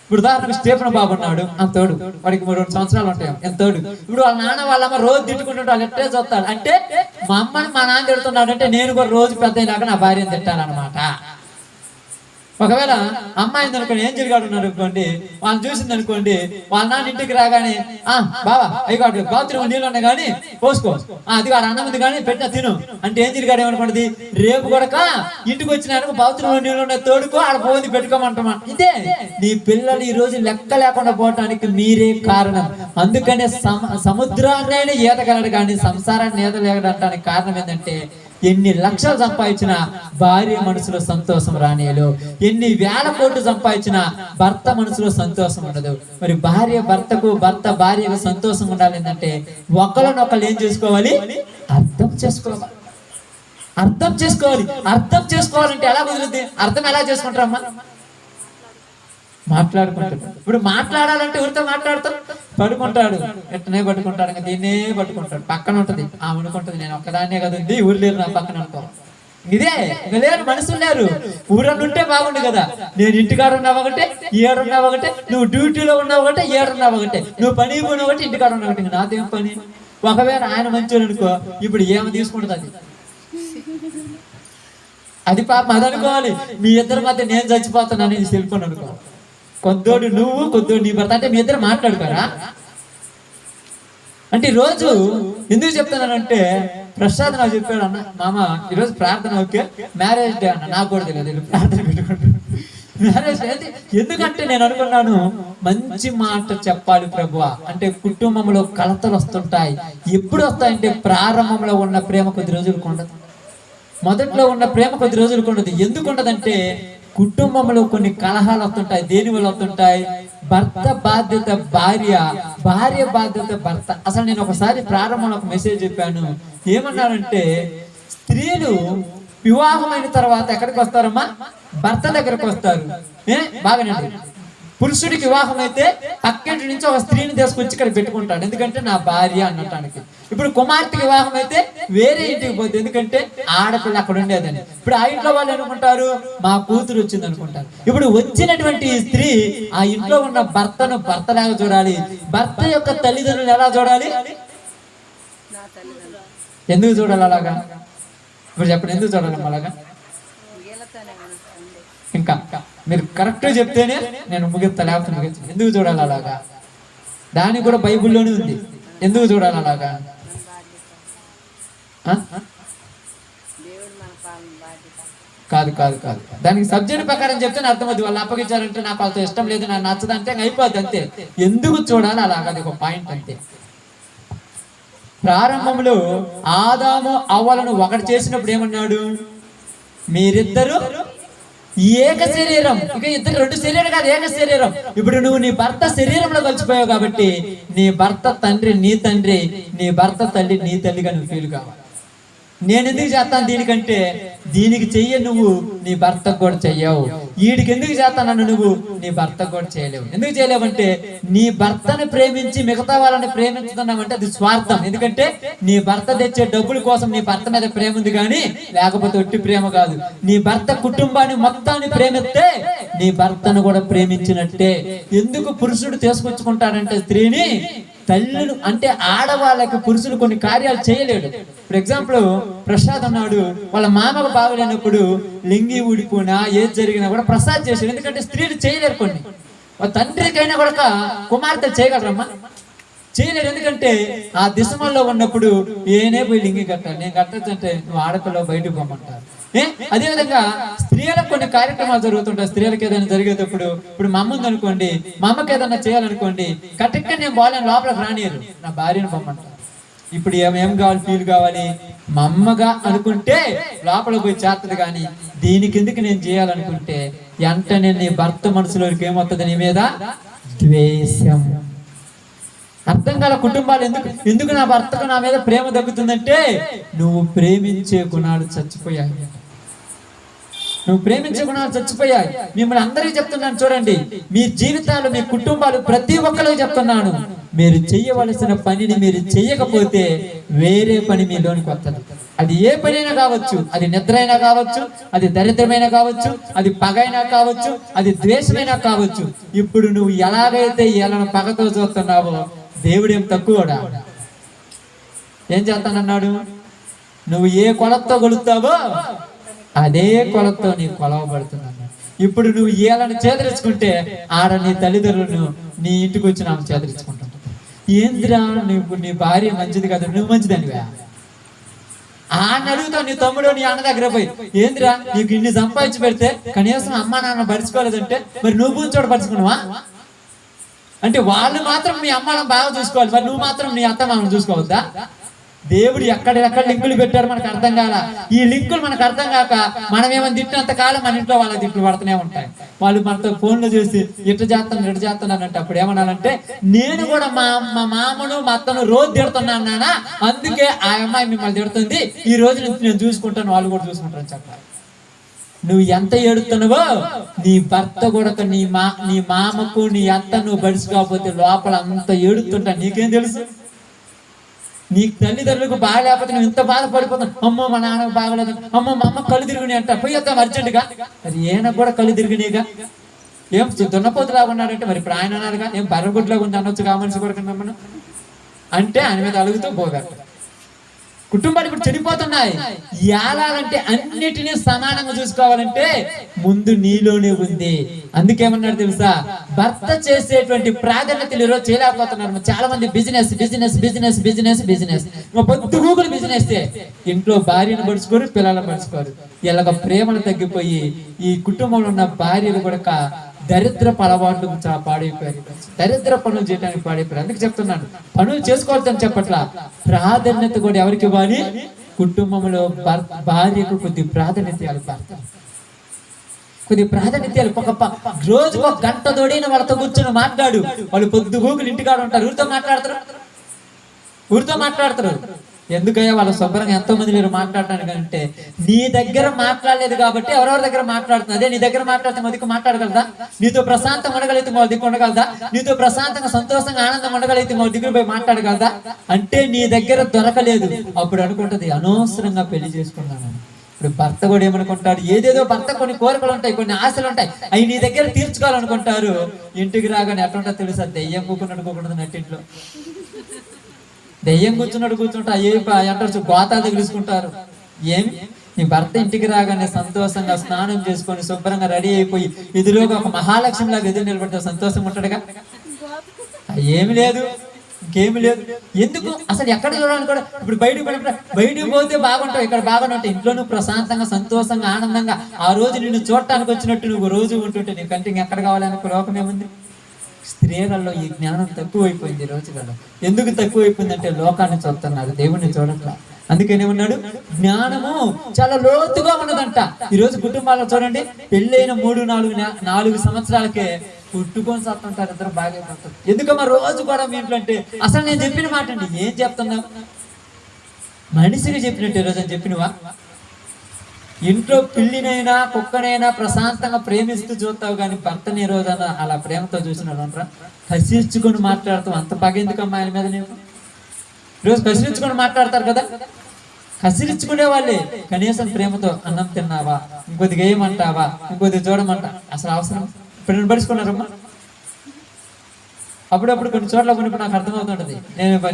S2: ఇప్పుడు ఉదాహరణకు స్టీఫెన్ బాబు ఉన్నాడు, అంతోడు, వాడికి 2 సంవత్సరాలు ఉంటాయి, ఎంతోడు. ఇప్పుడు వాళ్ళ నాన్న వాళ్ళమ్మ రోజు తిట్టుకుంటుంటే వాళ్ళు ఎట్టే చూస్తాడు అంటే మా అమ్మని మా నాన్న తిడుతున్నాడు అంటే నేను కూడా రోజు పెద్ద అయినాక నా భార్యను తిట్టాలన్నమాట. ఒకవేళ అమ్మాయి అనుకోండి, ఏం జరిగాడు ఉన్నారు అనుకోండి, వాళ్ళని చూసింది అనుకోండి, వాళ్ళ నాన్న ఇంటికి రాగానే బాబా అయ్యాడు బాత్రూమ్ నీళ్ళు ఉన్నాయి కానీ పోసుకో, అది కాదు అన్నం ఉంది కానీ పెట్టిన తిను అంటే ఏం జరిగాడు ఏమనుకోండి, రేపు కూడా ఇంటికి వచ్చినాక బాత్రూమ్ నీళ్ళు ఉన్నాయి తోడుకో, ఆడ పోయింది పెట్టుకోమంటామా. ఇదే నీ పిల్లలు ఈ రోజు లెక్క లేకుండా పోవటానికి మీరే కారణం. అందుకనే సముద్రాన్ని ఈతగలడు కానీ సంసారాన్ని ఈతలేగడానికి కారణం ఏంటంటే ఎన్ని లక్షలు సంపాదించిన భార్య మనసులో సంతోషం రానియలు, ఎన్ని వేల కోట్లు సంపాదించిన భర్త మనసులో సంతోషం ఉండదు. మరి భార్య భర్తకు, భర్త భార్యకు సంతోషం ఉండాలి ఏంటంటే ఒకళ్ళనొకళ్ళు ఏం చేసుకోవాలి, అర్థం చేసుకోవాలి. అర్థం చేసుకోవాలంటే ఎలా కుదురుద్ది? అర్థం ఎలా చేసుకుంటారమ్మా? మాట్లాడుకుంటాడు. ఇప్పుడు మాట్లాడాలంటే ఎవరితో మాట్లాడతాడు? పడుకుంటాడు, ఎట్టనే పట్టుకుంటాడు, ఇంకా దీన్నే పట్టుకుంటాడు. పక్కన ఉంటది ఆమె అనుకుంటది నేను ఒక్కదాన్నే కదా ఉంది, ఊరు లేరు నా పక్కన అనుకో. ఇదే ఇంకా లేరు, మనుషులు లేరు. ఊరన్ను ఉంటే బాగుండు కదా. నేను ఇంటికాడ ఉన్నావు ఒకటే, ఏడున్నావు ఒకటే, నువ్వు డ్యూటీలో ఉన్నావు ఒకటే, ఏడున్నావు ఒకటే, నువ్వు పని పోయిన ఒకటి, ఇంటికాడ ఉన్నావు ఒకటి. నాదేం పని? ఒకవేళ ఆయన మంచోడు అనుకో, ఇప్పుడు ఏమి తీసుకుంటుంది అది పాపం, అది అనుకోవాలి. మీ ఇద్దరి మధ్య నేను చచ్చిపోతున్నాను నేను సెల్ఫోన్ అనుకో, కొద్దోడు నువ్వు కొద్దోడు నీ భర్త అంటే మీ ఇద్దరు మాట్లాడుకోరా? అంటే ఈరోజు ఎందుకు చెప్తున్నానంటే ప్రసాద్ నాకు చెప్పాడు, అన్న మామ ఈరోజు ప్రార్థన ఓకే, మ్యారేజ్ డే అన్న. నాకు కూడా తెలియదు ప్రార్థన పెట్టుకుంటాను మ్యారేజ్ డే. ఎందుకంటే నేను అనుకున్నాను మంచి మాట చెప్పాలి ప్రభువా అంటే కుటుంబంలో కలతలు వస్తుంటాయి. ఎప్పుడు వస్తాయంటే ప్రారంభంలో ఉన్న ప్రేమ కొద్ది రోజులకు ఉండదు, మొదట్లో ఉన్న ప్రేమ కొద్ది రోజులకు ఉండదు. ఎందుకు ఉండదంటే కుటుంబంలో కొన్ని కలహాలు వస్తుంటాయి. దేని వల్ల వస్తుంటాయి? భర్త బాధ్యత భార్య, భార్య బాధ్యత భర్త. అసలు నేను ఒకసారి ప్రారంభంలో ఒక మెసేజ్ చెప్పాను, ఏమన్నానంటే స్త్రీలు వివాహమైన తర్వాత ఎక్కడికి వస్తారమ్మా? భర్త దగ్గరకు వస్తారు. బాగానండి. పురుషుడికి వివాహం అయితే పక్కింటి నుంచి ఒక స్త్రీని తీసుకొచ్చి ఇక్కడ పెట్టుకుంటాడు, ఎందుకంటే నా భార్య అనటానికి. ఇప్పుడు కుమార్తెకి వివాహం అయితే వేరే ఇంటికి పోతుంది, ఎందుకంటే ఆడపిల్ల అక్కడ ఉండేదని. ఇప్పుడు ఆ ఇంట్లో వాళ్ళు అనుకుంటారు మా కూతురు వచ్చింది అనుకుంటారు. ఇప్పుడు వచ్చినటువంటి స్త్రీ ఆ ఇంట్లో ఉన్న భర్తను భర్తలాగా చూడాలి, భర్త యొక్క తల్లిదండ్రులు ఎలా చూడాలి? ఎందుకు చూడాలి అలాగా? ఇప్పుడు చెప్పండి, ఎందుకు చూడాలి అలాగా? ఇంకా మీరు కరెక్ట్గా చెప్తేనే నేను ముగిస్తా, లేకపోతే ముగిస్తాను. ఎందుకు చూడాలి అలాగా? దానికి కూడా బైబిల్లోనే ఉంది, ఎందుకు చూడాలి అలాగా. కాదు కాదు కాదు దానికి సబ్జెక్ట్ ప్రకారం చెప్తే అర్థమవుతుంది. వాళ్ళు అప్పగించారంటే నాకు వాళ్ళతో ఇష్టం లేదు, నాకు నచ్చదంటే అయిపోద్ది అంతే. ఎందుకు చూడాలి అలాగా, అది ఒక పాయింట్ అంతే. ప్రారంభంలో ఆదాము అవ్వలను ఒకటి చేసినప్పుడు ఏమన్నాడు? మీరిద్దరు ఏక శరీరం. ఇక ఇద్దరు 2 శరీరం కాదు, ఏక శరీరం. ఇప్పుడు నువ్వు నీ భర్త శరీరంలో కలిసిపోయావు కాబట్టి నీ భర్త తండ్రి నీ తండ్రి, నీ భర్త తల్లి నీ తల్లిగా నువ్వు ఫీల్ కావాలి. నేను ఎందుకు చేస్తాను దీనికంటే, దీనికి చెయ్య నువ్వు నీ భర్తకు కూడా చెయ్యవు. వీడికి ఎందుకు చేస్తానన్ను నువ్వు నీ భర్తకు కూడా చేయలేవు. ఎందుకు చేయలేవంటే నీ భర్తను ప్రేమించి మిగతా వాళ్ళని ప్రేమించుతున్నావంటే అది స్వార్థం. ఎందుకంటే నీ భర్త తెచ్చే డబ్బుల కోసం నీ భర్త మీద ప్రేమ ఉంది కానీ లేకపోతే ఒట్టి ప్రేమ కాదు. నీ భర్త కుటుంబాన్ని మొత్తాన్ని ప్రేమిస్తే నీ భర్తను కూడా ప్రేమించినట్టే. ఎందుకు పురుషుడు తీసుకొచ్చుకుంటాడంటే స్త్రీని, తల్లులు అంటే ఆడవాళ్ళకి పురుషులు కొన్ని కార్యాలు చేయలేడు. ఫర్ ఎగ్జాంపుల్ ప్రసాద్ అన్నాడు, వాళ్ళ మామకు బాగలేనప్పుడు లింగి ఊడిపోయినా ఏది జరిగినా కూడా ప్రసాద్ చేశాడు. ఎందుకంటే స్త్రీలు చేయలేరు కొన్ని. తండ్రికైనా కూడా కుమార్తె చేయగలరమ్మా? చేయలేరు. ఎందుకంటే ఆ దిశమల్లో ఉన్నప్పుడు ఏనే పోయి లింగి కట్టాలి, నేను కట్టచ్చంటే నువ్వు ఆడపిల్ల బయటకు పోమంటారు. అదేవిధంగా స్త్రీలకు కొన్ని కార్యక్రమాలు జరుగుతుంటాయి. స్త్రీలకు ఏదైనా జరిగేటప్పుడు, ఇప్పుడు మా అమ్మ ఉంది అనుకోండి, మా అమ్మకి ఏదైనా చేయాలనుకోండి, కరెక్ట్గా నేను బాగాలేను లోపలికి రానియరు, నా భార్యను పొమ్మంటారు. ఇప్పుడు ఏం కావాలి? ఫీల్ కావాలి. మా అమ్మగా అనుకుంటే లోపలికి పోయి చేస్తుంది, కానీ దీనికి ఎందుకు నేను చేయాలనుకుంటే వెంటనే నీ భర్త మనసులోకి ఏమవుతుంది? నీ మీద ద్వేషం. అర్థం కాల కుటుంబాలు ఎందుకు నా భర్తకు నా మీద ప్రేమ తగ్గుతుందంటే నువ్వు ప్రేమించే గుణాలు చచ్చిపోయాయి. నువ్వు ప్రేమించే గుణాలు చచ్చిపోయాయి. మిమ్మల్ని అందరికీ చెప్తున్నాను చూడండి, మీ జీవితాలు, మీ కుటుంబాలు, ప్రతి ఒక్కరికి చెప్తున్నాను, మీరు చెయ్యవలసిన పనిని మీరు చెయ్యకపోతే వేరే పని మీలోనికి వస్తుంది. అది ఏ పనైనా కావచ్చు, అది నిద్ర అయినా కావచ్చు, అది దరిద్రమైనా కావచ్చు, అది పగైనా కావచ్చు, అది ద్వేషమైనా కావచ్చు. ఇప్పుడు నువ్వు ఎలాగైతే వీళ్ళను పగతో చూస్తున్నావో దేవుడు ఏం తక్కువడా? ఏం చేస్తానన్నాడు? నువ్వు ఏ కొలతో కొలుస్తావో అదే కొలతో నీ కొలవబడుతున్నాను. ఇప్పుడు నువ్వు ఏళ్ళని చేదరించుకుంటే ఆడ నీ తల్లిదండ్రులను నీ ఇంటికి వచ్చి నాకు చేదరించుకుంటాను. ఏందిరా నువ్వు, నీ భార్య మంచిది కదా, నువ్వు మంచిదానివా? ఆడిని అడుగుతావు, నీ తమ్ముడు నీ అన్న దగ్గర పోయి, ఏందిరా నీకు ఇన్ని సంపాదించి పెడితే కనీసం అమ్మా నాన్న పరుచుకోలేదంటే మరి నువ్వు చోట పరుచుకున్నావా అంటే వాళ్ళు మాత్రం మీ అమ్మాలను బాగా చూసుకోవాలి, మరి నువ్వు మాత్రం నీ అత్త మామను చూసుకోవద్దా? దేవుడు ఎక్కడ లింకులు పెట్టారు మనకు అర్థం కాల. ఈ లింకులు మనకు అర్థం కాక మనం ఏమైనా తిట్టినంత కాలం మన ఇంట్లో వాళ్ళ తిట్లు పడుతూనే ఉంటాయి. వాళ్ళు మనతో ఫోన్లు చేసి ఇట్ట చేస్తున్నానంటే అప్పుడు ఏమన్నానంటే, నేను కూడా మా మామను మా అత్తను రోజు తిడుతున్నాను నాన్న, అందుకే ఆ అమ్మాయి మిమ్మల్ని తిడుతుంది, ఈ రోజు నుంచి నేను చూసుకుంటాను, వాళ్ళు కూడా చూసుకుంటాను చెప్పాలి. నువ్వు ఎంత ఏడుతున్నావో నీ భర్త కూడా నీ మామకు నీ అత్త నువ్వు బడిసి కాకపోతే లోపల అంత ఏడుతుంటా. నీకేం తెలుసు? నీ తల్లిదండ్రులకు బాగా లేకపోతే నువ్వు ఇంత బాధపడిపోతావు. అమ్మో మా నాన్నకు బాగలేదు, అమ్మో మా అమ్మ కళ్ళు తిరిగినాయి అంట, పోయి వద్దాం అర్జెంటుగా. మరి ఈయన కూడా కళ్ళు తిరిగినాయిగా, ఏం దున్నపోతులాగా ఉన్నాడంటే మరి ఇప్పుడు ఆయన అన్నారుగా, ఏం బర్రగుడ్లాగా ఉంది అనొచ్చు ఆ మనిషి కూడా మిమ్మల్ని అంటే ఆయన మీద అలుగుతూ పోగట్ట. కుటుంబాలు ఇప్పుడు చెడిపోతున్నాయి. ఏలాలంటే అన్నిటినీ సమానంగా చూసుకోవాలంటే ముందు నీలోనే ఉంది. అందుకేమన్నాడు తెలుసా? భర్త చేసేటువంటి ప్రాధాన్యతలు ఈరోజు చేయలేకపోతున్నారు చాలా మంది. Business business business business business పొద్దు గూగుల్ బిజినెస్. ఇంట్లో భార్యను పడుచుకోరు, పిల్లలను పడుచుకోరు. ఇలాగ ప్రేమను తగ్గిపోయి ఈ కుటుంబంలో ఉన్న భార్యలు కూడా దరిద్ర అలవాట్లు పాడైపోయారు. దరిద్ర పనులు చేయడానికి పాడైపోయారు. అందుకు చెప్తున్నాను, పనులు చేసుకోవద్దని చెప్పట్లా, ప్రాధాన్యత కూడా ఎవరికి ఇవ్వాలి? కుటుంబంలో భార్యకు కొద్ది ప్రాధాన్యత ఇవ్వాలి. భర్త కొద్ది ప్రాధాన్యత ఇవ్వాలి. రోజు ఒక గంట తోడిన వాళ్ళతో కూర్చొని మాట్లాడు. వాళ్ళు పొద్దు గూగులు ఇంటికాడ ఉంటారు, ఊరితో మాట్లాడతారు. ఎందుకయ్యా వాళ్ళు శుభ్రంగా ఎంతో మంది మీరు మాట్లాడటానికి అంటే నీ దగ్గర మాట్లాడలేదు కాబట్టి ఎవరెవరి దగ్గర మాట్లాడుతుంది. అదే నీ దగ్గర మాట్లాడితే మొదటి మాట్లాడగలదా? నీతో ప్రశాంతంగా ఉండగలిగితే మా దిక్కు ఉండగలదా? నీతో ప్రశాంతంగా సంతోషంగా ఆనందంగా ఉండగలిగితే మా దిగురు పోయి మాట్లాడగలదా? అంటే నీ దగ్గర దొరకలేదు. అప్పుడు అనుకుంటది అనవసరంగా పెళ్లి చేసుకున్నాను. ఇప్పుడు భర్త కూడా ఏమనుకుంటాడు? ఏదేదో భర్త కొన్ని కోరికలు ఉంటాయి, కొన్ని ఆశలు ఉంటాయి, అవి నీ దగ్గర తీర్చుకోవాలనుకుంటారు. ఇంటికి రాగానే ఎట్లా తెలుసా? దెయ్యం కూకున్నట్టు నట్టింట్లో దెయ్యం కూర్చుంటా అంటారు, గోతాలు తగిలిసుకుంటారు. ఏమి నీ భర్త ఇంటికి రాగానే సంతోషంగా స్నానం చేసుకొని శుభ్రంగా రెడీ అయిపోయి ఇదిలోగా ఒక మహాలక్ష్మి లాగా ఎదురు నిలబడితే సంతోషంగా ఉంటాడుగా? ఏమి లేదు, ఇంకేమి లేదు. ఎందుకు అసలు ఎక్కడ చూడాలని కూడా ఇప్పుడు బయటికి పోతే బాగుంటావు, ఇక్కడ బాగానే ఉంటావు. ఇంట్లో నువ్వు ప్రశాంతంగా సంతోషంగా ఆనందంగా ఆ రోజు నిన్ను చూడటానికి వచ్చినట్టు నువ్వు రోజు ఉంటుంటే నీ కంటికి ఎక్కడ కావాలని లోకం ఏముంది? స్త్రీలలో ఈ జ్ఞానం తక్కువైపోయింది ఈ రోజులలో. ఎందుకు తక్కువైపోయిందంటే లోకాన్ని చూస్తున్నారు, దేవుణ్ణి చూడట్లా. అందుకనేమన్నాడు? జ్ఞానము చాలా లోతుగా ఉన్నదంట. ఈ రోజు కుటుంబాల్లో చూడండి, పెళ్ళైన 3-4 సంవత్సరాలకే పుట్టుకొని చస్తుంటారు, ఇద్దరు బాగా పడతారు. ఎందుకమ్మా రోజు కూడా మీ ఇంట్లో అంటే అసలు నేను చెప్పిన మాట అండి. ఏం చెప్తున్నా? మనిషిని చెప్పినట్టు ఈరోజు అని చెప్పినవా? ఇంట్లో పిల్లినైనా కుక్కనైనా ప్రశాంతంగా ప్రేమిస్తూ చూస్తావు, కానీ భర్తని ఈ రోజున అలా ప్రేమతో చూసినారంటారా? కసిర్చుకొని మాట్లాడుతావు. అంత పగెందుకమ్మా ఆయన మీద? నేను ఈరోజు కసిరించుకొని మాట్లాడతారు కదా, కసిరించుకునే వాళ్ళే. కనీసం ప్రేమతో అన్నం తిన్నావా, ఇంకొద్దిగా ఏమంటావా, ఇంకొద్దిగా చూడమంటా, అసలు అవసరం? ఇప్పుడు నేను పడుచుకున్నారమ్మా. అప్పుడప్పుడు కొన్ని చోట్ల కొనిప్పుడు నాకు అర్థమవుతుంటది.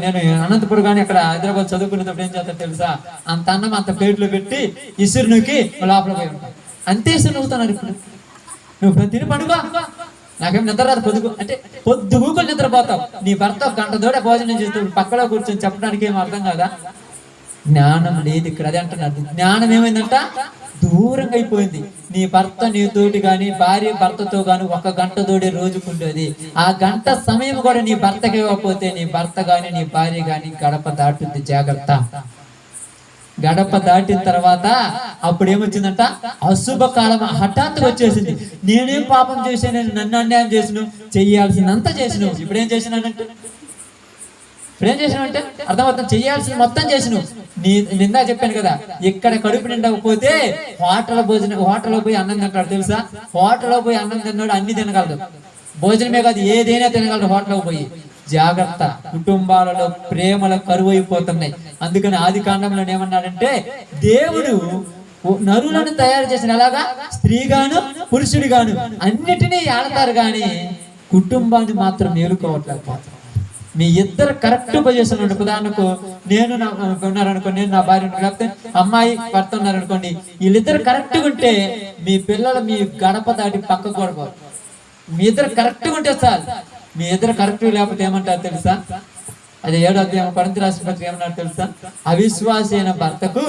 S2: నేను అనంతపురం కానీ అక్కడ హైదరాబాద్ చదువుకునేటప్పుడు ఏం చేస్తాను తెలుసా? అంత అన్నం అంత ప్లేట్లో పెట్టి ఇసురునికి లోపల పోయి ఉంటాను. అంతే ఇసురు నవ్వుతున్నారు. ఇప్పుడు నువ్వు తిని పడుకో, నాకేం నిద్ర రాదు. అంటే పొద్దుగూకులు నిద్రపోతావు. నీ భర్త గంట దూడ భోజనం చేస్తూ పక్కలో కూర్చొని చెప్పడానికి ఏం అర్థం కాదా? జ్ఞానం లేదు ఇక్కడ. అదే అంటున్నారు, జ్ఞానం ఏమైందంట? దూరంగా అయిపోయింది. నీ భర్త నీతోటి గాని భార్య భర్తతో గాని ఒక గంట తోడే రోజుకుండేది. ఆ గంట సమయం కూడా నీ భర్తకి ఇవ్వకపోతే నీ భర్త గాని నీ భార్య గాని గడప దాటుద్ది. జాగ్రత్త. గడప దాటిన తర్వాత అప్పుడు ఏమొచ్చిందంట? అశుభ కాలం హఠాత్తుగా వచ్చేసింది. నేనేం పాపం చేశాను, నన్ను అన్యాయం చేసినావు, చెయ్యాల్సినంత చేసినావు. ఇప్పుడేం చేసినానంటే అర్థమవుతుంది, చెయ్యాల్సింది మొత్తం చేసినావు. నిందా చెప్పాను కదా, ఇక్కడ కడుపు నిండకపోతే హోటల్లో పోయి అన్నం తింటాడు తెలుసా. హోటల్లో పోయి అన్నం తిన్నాడు అన్ని తినగలడు, భోజనమే కాదు ఏదైనా తినగలడు హోటల్లో పోయి. జాగ్రత్త, కుటుంబాలలో ప్రేమల కరువు అయిపోతున్నాయి. అందుకని ఆది కాండంలో ఏమన్నాడంటే, దేవుడు నరులను తయారు చేసిన ఎలాగా, స్త్రీగాను పురుషుడిగాను అన్నిటినీ ఆడతారు కానీ కుటుంబాన్ని మాత్రం మేలుకోవట్లేకపోతారు. మీ ఇద్దరు కరెక్ట్ పొజిషన్ ఉండి, ఉదాహరణకు నేను ఉన్నారనుకోండి, నేను నా భార్య లేకపోతే అమ్మాయి భర్త ఉన్నారనుకోండి, వీళ్ళిద్దరు కరెక్ట్గా ఉంటే మీ పిల్లలు మీ గడప దాటి పక్కకు కూడా, మీ ఇద్దరు కరెక్ట్గా ఉంటే చాలు. మీ ఇద్దరు కరెక్ట్ లేకపోతే ఏమంటారు తెలుసా, అది 7వ అధ్యాయం కొరింథీ రాసిన పత్రిక ఏమన్నారు తెలుసా, అవిశ్వాసైన భర్తకు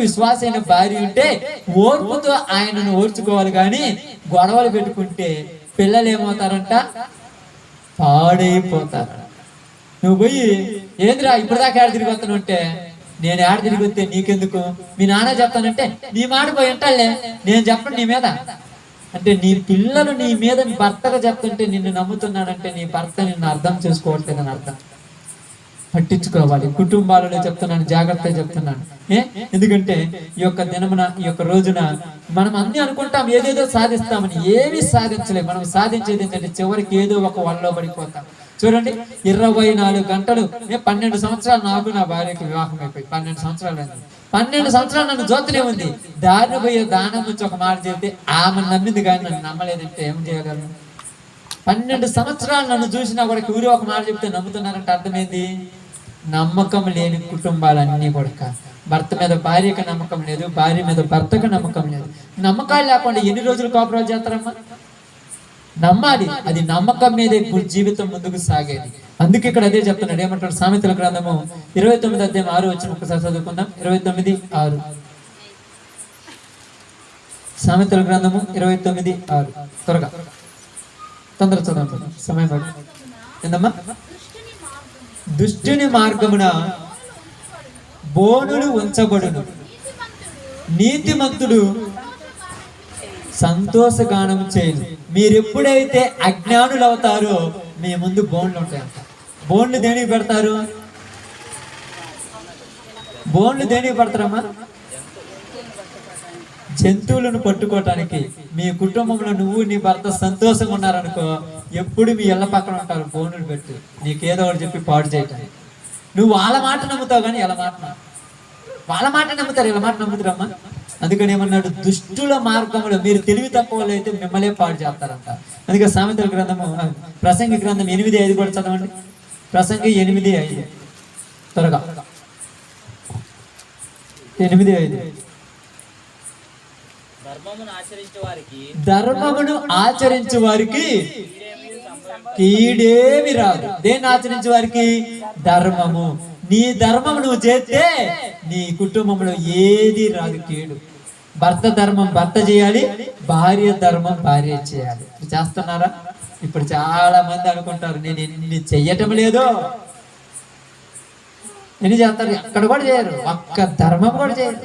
S2: విశ్వాసైన భార్య ఉంటే ఓర్పుతో ఆయనను ఓర్చుకోవాలి, కానీ గొడవలు పెట్టుకుంటే పిల్లలు ఏమవుతారంట, పాడైపోతారు. నువ్వు పోయి ఏందిరా ఇప్పటిదాకా ఏడ తిరిగి వస్తాను అంటే, నేను ఏడ తిరిగి వస్తే నీకెందుకు, మీ నాన్న చెప్తానంటే నీ మాట పోయి అంటాలే, నేను చెప్పను నీ మీద అంటే, నీ పిల్లలు నీ మీద నీ భర్తగా చెప్తుంటే నిన్ను నమ్ముతున్నాడంటే నీ భర్త నిన్ను అర్థం చేసుకోవట్లేదని అర్థం. పట్టించుకోవాలి. కుటుంబాలలో చెప్తున్నాను, జాగ్రత్తగా చెప్తున్నాను. ఎందుకంటే ఈ యొక్క దినమున, ఈ యొక్క రోజున మనం అన్ని అనుకుంటాం ఏదేదో సాధిస్తామని, ఏమీ సాధించలేము. మనం సాధించేది ఏంటంటే చివరికి ఏదో ఒక వలలో పడిపోతాం. చూడండి, 24 గంటలు 12 సంవత్సరాలు నాకు నా భార్యకి వివాహం అయిపోయి 12 సంవత్సరాలు అయింది. 12 సంవత్సరాలు నన్ను జ్యోతినే ఉంది. దారిని పోయే దానం వచ్చి ఒక మాట చెప్తే ఆమె నమ్మింది కానీ నన్ను నమ్మలేదంటే ఏం చేయగలను? 12 సంవత్సరాలు నన్ను చూసినా కూడా ఊరి ఒక మాట చెప్తే నమ్ముతున్నారంటే అర్థమైంది, నమ్మకం లేని కుటుంబాలన్నీ కూడా. భర్త మీద భార్యకి నమ్మకం లేదు, భార్య మీద భర్తకు నమ్మకం లేదు. నమ్మకాలు లేకుండా ఎన్ని రోజులు కాపురాలు చేస్తారమ్మా? నమ్మాలి. అది నమ్మకం మీదే జీవితం ముందుకు సాగేది. అందుకే ఇక్కడ అదే చెప్తున్నాడు. ఏమంటాడు? సామెతల గ్రంథము 29వ అధ్యాయం 6వ వచనం ఒకసారి చదువుకుందాం. 29:6. సామెతల గ్రంథము 29:6. త్వరగా తొందర చదువుతాం, సమయం పడు. ఏందమ్మా? దుష్టుని మార్గమున బోనులు ఉంచబడును, నీతిమంతుడు సంతోషగానం చేయను. మీరు ఎప్పుడైతే అజ్ఞానులు అవుతారో మీ ముందు బోన్లు ఉంటాయంట. బోన్లు దేనికి పెడతారు? బోన్లు దేనికి పెడతారమ్మా? జంతువులను పట్టుకోవటానికి. మీ కుటుంబంలో నువ్వు నీ భర్త సంతోషంగా ఉన్నారనుకో, ఎప్పుడు మీ ఇళ్ళ పక్కన ఉంటారు బోనులు పెట్టి, నీకేదో ఒకటి చెప్పి పాడు చేయటానికి. నువ్వు వాళ్ళ మాట నమ్ముతావు కానీ ఇలా మాట, వాళ్ళ మాట నమ్ముతారు, ఇలా మాట నమ్ముతారమ్మా. అందుకని ఏమన్నాడు? దుష్టుల మార్గంలో మీరు తెలివి తక్కువ వాళ్ళు అయితే మిమ్మల్ని పాడు చేస్తారంట. అందుకే సామెతల గ్రంథము, ప్రసంగి గ్రంథం 8:5 కూడా చదవండి. ప్రసంగి 8:5 త్వరగా. 8:5. ధర్మమును ఆచరించే వారికి కీడేమి రాదు. దేన్ని ఆచరించే వారికి? ధర్మము. నీ ధర్మం నువ్వు చేస్తే నీ కుటుంబంలో ఏది రాదు కీడు. భర్త ధర్మం భర్త చేయాలి, భార్య ధర్మం భార్య చేయాలి. చేస్తున్నారా? ఇప్పుడు చాలా మంది అనుకుంటారు నేను ఎన్ని చెయ్యటం లేదు, ఎన్ని చేస్తారు, అక్కడ కూడా చేయరు, ఒక్క ధర్మం కూడా చేయరు.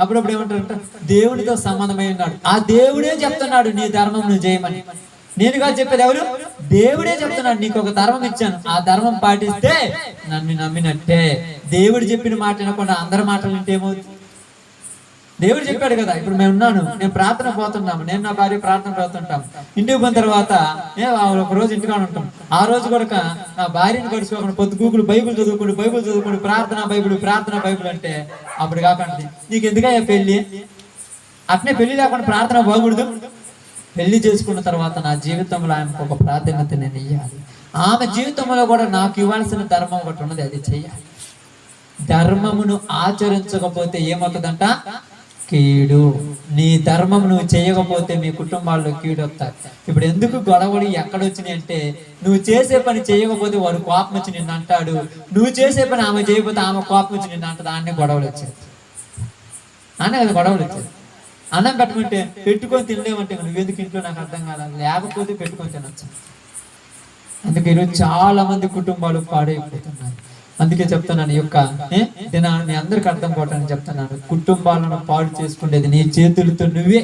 S2: అప్పుడప్పుడు ఏమంటారంట, దేవుడితో సంబంధమై ఉన్నాడు, ఆ దేవుడే చెప్తున్నాడు నీ ధర్మం నువ్వు చేయమని. నేను కాదు చెప్పేది, ఎవరు? దేవుడే చెప్తున్నాడు నీకు ఒక ధర్మం ఇచ్చాను, ఆ ధర్మం పాటిస్తే నన్ను నమ్మినట్టే. దేవుడు చెప్పిన మాట వినకుండా అందరి మాటలు వింటే ఏమవుతుంది? దేవుడు చెప్పాడు కదా. ఇప్పుడు మేము ఉన్నాను, నేను ప్రార్థన పోతున్నాము, నేను నా భార్య ప్రార్థన పోతుంటాం. ఇంటికి పోయిన తర్వాత ఒక రోజు ఇంటికాడ ఉంటాం. ఆ రోజు కూడా నా భార్యను కలుసుకోకుండా పొద్దుగూకులు బైబుల్ చదువుకోండి ప్రార్థన బైబుల్ అంటే అప్పుడు కాకండి నీకు ఎందుకయ్యా పెళ్లి? అట్నే పెళ్లి లేకుండా ప్రార్థన బాగుడదు. పెళ్లి చేసుకున్న తర్వాత నా జీవితంలో ఆమెకు ఒక ప్రాధాన్యత నేను ఇవ్వాలి. ఆమె జీవితంలో కూడా నాకు ఇవ్వాల్సిన ధర్మం ఒకటి ఉన్నది, అది చెయ్యాలి. ధర్మమును ఆచరించకపోతే ఏమవుతుందంట? కీడు. నీ ధర్మం నువ్వు చేయకపోతే మీ కుటుంబాల్లో కీడు వస్తారు. ఇప్పుడు ఎందుకు గొడవలు ఎక్కడొచ్చినాయి అంటే, నువ్వు చేసే పని చేయకపోతే వాడు కోపం వచ్చి నిన్ను అంటాడు, నువ్వు చేసే పని ఆమె చేయకపోతే ఆమె కోపం వచ్చి నిన్ను అంటది. అన్నీ గొడవలు వచ్చాయి, అనే కదా గొడవలు వచ్చాయి. అన్నం పెట్టుకుంటే పెట్టుకొని తినలేమంటే నువ్వెందుకు ఇంట్లో నాకు అర్థం కాదు, లేకపోతే పెట్టుకొని తినొచ్చు. అందుకే ఈరోజు చాలా మంది కుటుంబాలు పాడైపోతున్నారు. అందుకే చెప్తున్నాను, ఈ యొక్క దినాన్ని అందరికి అర్థం కావటానికి చెప్తున్నాను. కుటుంబాలను పాడు చేసుకునేది నీ చేతులతో నువ్వే,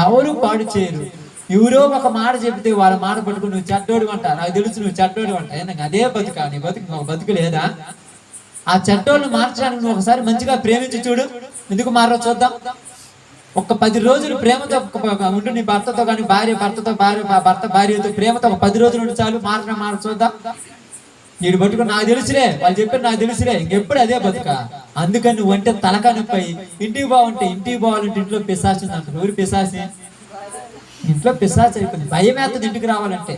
S2: ఎవరు పాడు చేయరు. ఎవరో ఒక మాట చెప్తే వాళ్ళ మాట పట్టుకుని నువ్వు చెడ్డోడు అంట, నాకు తెలుసు నువ్వు చెడ్డోడు అంట. ఏంటంటే అదే బతుక, నీ బతుకు ఒక బతుకు లేదా? ఆ చెడ్డోళ్ళని మార్చడానికి నువ్వు ఒకసారి మంచిగా ప్రేమించి చూడు, ఎందుకు మారో చూద్దాం. ఒక 10 రోజులు ప్రేమతో ఉండు, నీ భర్తతో కానీ భర్త భార్యతో ప్రేమతో ఒక 10 రోజులు ఉండి చాలు, మార చూద్దాం. నీడు పట్టుకుని నాకు తెలుసులే, వాళ్ళు చెప్పారు నాకు తెలుసులే, ఇంకెప్పుడు అదే బతుక. అందుకని నువ్వు అంటే తలకా నొప్పి. ఇంటికి బావాలంటే ఇంట్లో పిశాచి ఉంది అంటారు. ఊరి పిశాచి, ఇంట్లో పిశాచి అయిపోయింది. భయం వేస్తుంది ఇంటికి రావాలంటే.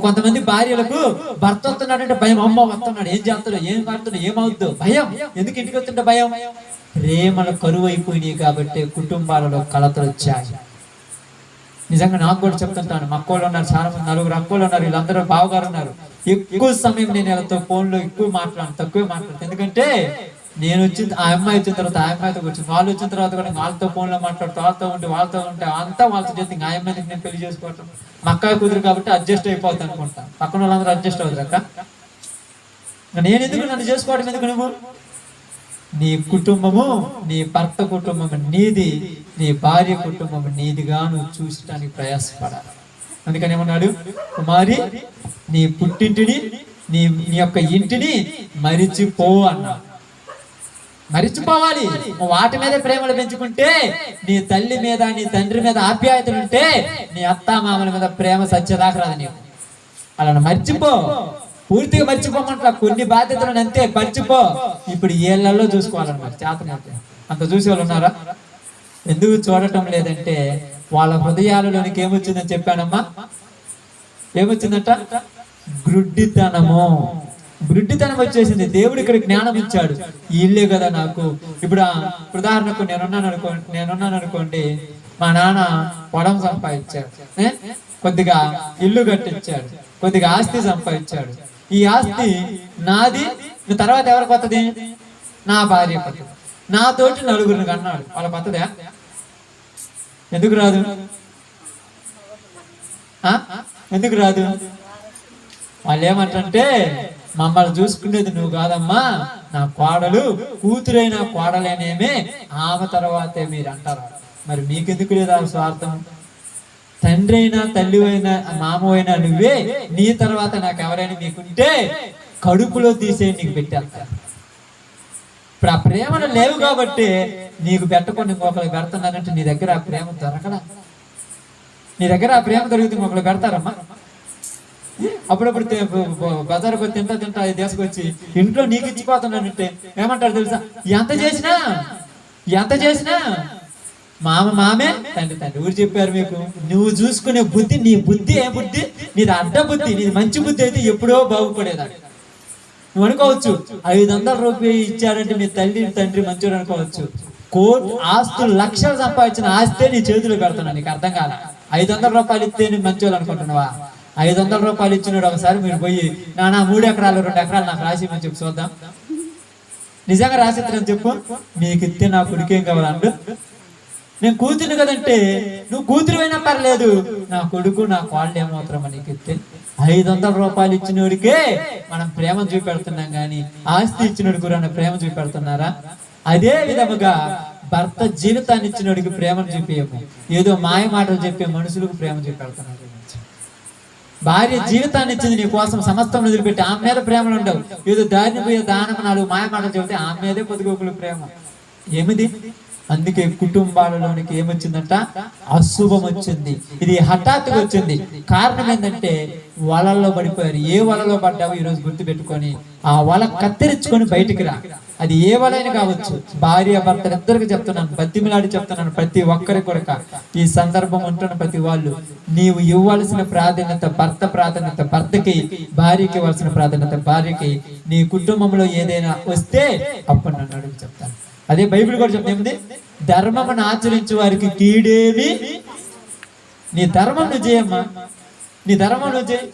S2: కొంతమంది భార్యలకు భర్త వస్తున్నాడంటే భయం, అమ్మ వస్తున్నాడు ఏం చేస్తాడు, ఏం కాడుతున్నాడు, ఏమవుద్దు భయం. ఎందుకు ఇంటికి వస్తుంటే భయం? ప్రేమలు కరువు అయిపోయినాయి కాబట్టి కుటుంబాలలో కలతలు వచ్చాయి. నిజంగా నాకు కూడా చెప్తుంటాను, మా అక్కోళ్ళు ఉన్నారు, చాలా మంది 4 అక్కోళ్ళు ఉన్నారు, వీళ్ళందరూ బావగారు ఉన్నారు. ఎక్కువ సమయం నేను వీళ్ళతో ఫోన్లో ఎక్కువ మాట్లాడను, తక్కువే మాట్లాడతాను. ఎందుకంటే నేను ఆ అమ్మాయి వచ్చిన తర్వాత ఆ అమ్మాయితో కూర్చొని, వాళ్ళు వచ్చిన తర్వాత కూడా వాళ్ళతో ఫోన్లో మాట్లాడుతూ వాళ్ళతో ఉంటే అంతా వాళ్ళతో చేస్తే ఆ అమ్మాయికి నేను పెళ్లి చేసుకోవటం. మా అక్క కుదురు కాబట్టి అడ్జస్ట్ అయిపోతాను అనుకుంటా. పక్కన వాళ్ళందరూ అడ్జస్ట్ అవుతారు అక్క. నేను ఎందుకు నన్ను చేసుకోవడం ఎందుకు? నువ్వు నీ కుటుంబము, నీ భర్త కుటుంబము నీది, నీ భార్య కుటుంబము నీదిగా నువ్వు చూసటానికి ప్రయాసపడాలి. అందుకని ఏమన్నాడు, కుమారి నీ పుట్టింటిని నీ యొక్క ఇంటిని మరిచిపో అన్నాడు. మరిచిపోవాలి. వాటి మీద ప్రేమలు పెంచుకుంటే, నీ తల్లి మీద నీ తండ్రి మీద ఆప్యాయతలు ఉంటే, నీ అత్తామామల మీద ప్రేమ సత్యదాకా రాదు నీకు. అలా మర్చిపో, పూర్తిగా మర్చిపోమంటా. కొన్ని బాధ్యతలను అంతే మర్చిపో. ఇప్పుడు ఏళ్లలో చూసుకోవాలన్నమాట. చేతనైతే అంత చూసే వాళ్ళు ఉన్నారా? ఎందుకు చూడటం లేదంటే వాళ్ళ హృదయాలలోనికి ఏమొచ్చిందని చెప్పానమ్మా, ఏమొచ్చిందంట? గ్రుడ్డితనము వచ్చేసింది. దేవుడు ఇక్కడ జ్ఞానం ఇచ్చాడు, ఇల్లే కదా నాకు. ఇప్పుడు ఉదాహరణకు నేనున్నాను అనుకోండి, మా నాన్న పొలం సంపాదించాడు, కొద్దిగా ఇల్లు కట్టించాడు, కొద్దిగా ఆస్తి సంపాదించాడు. ఈ ఆస్తి నాది, తర్వాత ఎవరికి వస్తుంది? నా భార్య కొత్తది. నాతోటి 4 కన్నాడు, వాళ్ళ కొత్తదా? ఎందుకు రాదు? ఎందుకు రాదు? వాళ్ళు ఏమంటే, మమ్మల్ని చూసుకునేది నువ్వు కాదమ్మా, నా కోడలు, కూతురైన కోడలేనేమే, ఆమె తర్వాతే మీరు అంటారు. మరి మీకెందుకు లేదా స్వార్థం? తండ్రి అయినా తల్లి అయినా మామ అయినా నువ్వే, నీ తర్వాత నాకు ఎవరైనా మీకుంటే కడుపులో తీసే నీకు పెట్టేస్తారు. ఇప్పుడు ఆ ప్రేమను లేవు కాబట్టి నీకు పెట్టకుండా ఇంకొకరికి పెడుతున్నానంటే నీ దగ్గర ఆ ప్రేమ దొరకడా? నీ దగ్గర ఆ ప్రేమ దొరికితే ఇంకొకరు పెడతారమ్మా? అప్పుడప్పుడు బజారుకు తింటా అది తీసుకొచ్చి ఇంట్లో నీకు ఇచ్చిపోతున్నానంటే ఏమంటారు తెలుసా? ఎంత చేసినా మామే తండ్రి ఊరు చెప్పారు మీకు. నువ్వు చూసుకునే బుద్ధి, నీ బుద్ధి ఏ బుద్ధి? నీది అడ్డ బుద్ధి. నీది మంచి బుద్ధి అయితే ఎప్పుడో బాగుపడేదాన్ని. నువ్వు అనుకోవచ్చు 500 రూపాయలు ఇచ్చాడంటే మీ తండ్రి మంచోడు అనుకోవచ్చు. ఆస్తులు లక్షలు సంపాదించిన ఆస్తే నీ చేతులు పెడుతున్నా. నీకు అర్థం కాల. 500 రూపాయలు ఇస్తే నేను మంచోళ్ళు అనుకుంటున్నావా? 500 రూపాయలు ఇచ్చినాడు. ఒకసారి మీరు పోయి, నానా 3 ఎకరాలు 2 ఎకరాలు నాకు రాసిమని చెప్పి చూద్దాం. నిజంగా రాసిద్దని చెప్పు. నీకు ఇస్తే నా కొడుకేం కావాలండు? నేను కూతురు కదంటే, నువ్వు కూతురు అయినా పర్లేదు, నా కొడుకు నా కోళ్ళు ఏమవుతారమ్మా నీకు ఇస్తే? 500 రూపాయలు ఇచ్చినోడికే మనం ప్రేమ చూపెడుతున్నాం కానీ ఆస్తి ఇచ్చినోడికి కూడా ప్రేమ చూపెడుతున్నారా? అదే విధముగా భర్త జీవితాన్ని ఇచ్చినోడికి ప్రేమను చూపించము, ఏదో మాయ మాటలు చెప్పే మనుషులకు ప్రేమ చూపెడుతున్నారు. భార్య జీవితాన్ని ఇచ్చింది నీ కోసం, సమస్తం వదిలిపెట్టి ఆమె మీద ప్రేమలు ఉండవు. ఏదో దారిని పోయే దానం 4 మాయ మాటలు చెబితే ఆమె మీదే పొదుగోకులు ప్రేమ. ఏమిది? అందుకే కుటుంబాలలోనికి ఏమొచ్చిందంట? అశుభం వచ్చింది. ఇది హఠాత్తుగా వచ్చింది. కారణం ఏంటంటే వలల్లో పడిపోయారు. ఏ వలలో పడ్డావో ఈరోజు గుర్తు పెట్టుకొని ఆ వల కత్తిరించుకొని బయటికి రా. అది ఏ వలైనా కావచ్చు. భార్య భర్తలు ఇద్దరికి చెప్తున్నాను, బతిమిలాడి చెప్తున్నాను, ప్రతి ఒక్కరి కొరక ఈ సందర్భం ఉంటున్న ప్రతి వాళ్ళు, నీవు ఇవ్వాల్సిన ప్రాధాన్యత భర్తకి, భార్యకి ఇవ్వాల్సిన ప్రాధాన్యత భార్యకి. నీ కుటుంబంలో ఏదైనా వస్తే అప్పుడు నన్ను అడుగు చెప్తాను. అదే బైబిల్ కూడా చెప్తుంది, ధర్మమును ఆచరించే వారికి కీడేమి. నీ ధర్మం నువ్వు చేయమ్మా, నీ ధర్మం నువ్వు చేయి.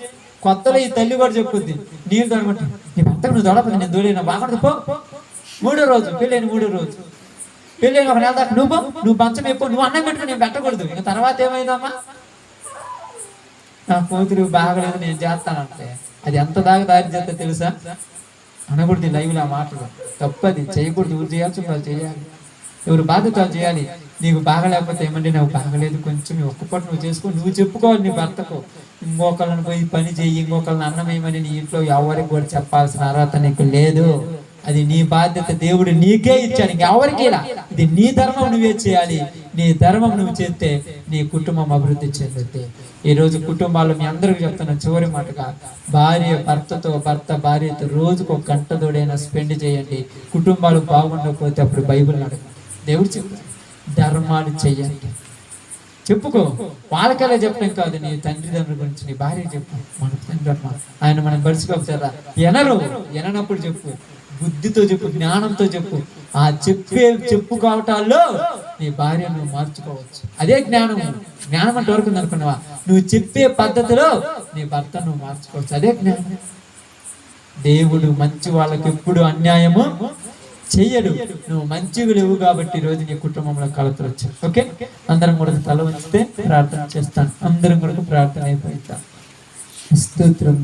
S2: కొత్తలో ఈ తల్లి కూడా చెప్పుద్ది, నీళ్ళు తొడగొట్టి నీ భర్తకు నువ్వు తొడపది, నేను దూరేనా బాగుండదు పో. 3వ రోజు పెళ్ళైన 3వ రోజు పెళ్ళైన 1 నెల దాకా నువ్వు పంచం ఎప్పుడు నువ్వు అన్నం పెట్టుకుని నేను పెట్టకూడదు. ఇంకా తర్వాత ఏమైందమ్మా? నా కూతురు బాగలేదు నేను చేస్తానంటే అది ఎంత దాకా దారి చేస్తే తెలుసా? అనకూడదు లైవ్లో ఆ మాటలు. తప్పది, చేయకూడదు. ఎవరు చేయాల్సి వాళ్ళు చేయాలి, ఎవరు బాధ్యత చేయాలి. నీకు బాగలేకపోతే ఏమంటే నాకు బాగలేదు కొంచెం ఒక్క పూట నువ్వు చేసుకో, నువ్వు చెప్పుకోవాలి నీ భర్తకు. ఇంకొకళ్ళని పోయి పని చెయ్యి, ఇంకొకళ్ళని అన్నం వేయమని నీ ఇంట్లో ఎవరికి కూడా చెప్పాల్సిన అర్హత నీకు లేదు. అది నీ బాధ్యత, దేవుడు నీకే ఇచ్చాడు, ఇంకెవరికి ఇలా. ఇది నీ ధర్మం, నువ్వే చేయాలి. నీ ధర్మం నువ్వు చేస్తే నీ కుటుంబం అభివృద్ధి చెందుద్ది. ఈ రోజు కుటుంబాల్లో మీ అందరికి చెప్తున్న చివరి మాటగా, భార్య భర్తతో, భర్త భార్యతో రోజుకు 1 గంట తోడైనా స్పెండ్ చేయండి. కుటుంబాలు బాగుండకపోతే అప్పుడు బైబిల్ అడగండి. దేవుడు చెప్పాడు ధర్మాలు చెయ్యండి. చెప్పుకో, వాళ్ళకలా చెప్పడం కాదు, నీ తండ్రిదండ్రుల గురించి నీ భార్య చెప్పు. మన తండ్రి ఆయన మనం గడిచిపోతారా, ఎననప్పుడు చెప్పు, బుద్ధితో చెప్పు, జ్ఞానంతో చెప్పు. ఆ చెప్పుకోవటాల్లో నీ భార్య నువ్వు మార్చుకోవచ్చు. అదే జ్ఞానం. జ్ఞానం అంటే వరకు అనుకున్నావా, నువ్వు చెప్పే పద్ధతిలో నీ భర్త నువ్వు మార్చుకోవచ్చు. అదే జ్ఞానం. దేవుడు మంచి వాళ్ళకి ఎప్పుడు అన్యాయము చెయ్యడు. నువ్వు మంచిగా లేవు కాబట్టి ఈరోజు నీ కుటుంబంలో కలతలు వచ్చాయి. ఓకే, అందరం కూడా తల వంచితే ప్రార్థన చేస్తాను. అందరం కూడా ప్రార్థన అయిపోయిద్దాం. స్తోత్రం.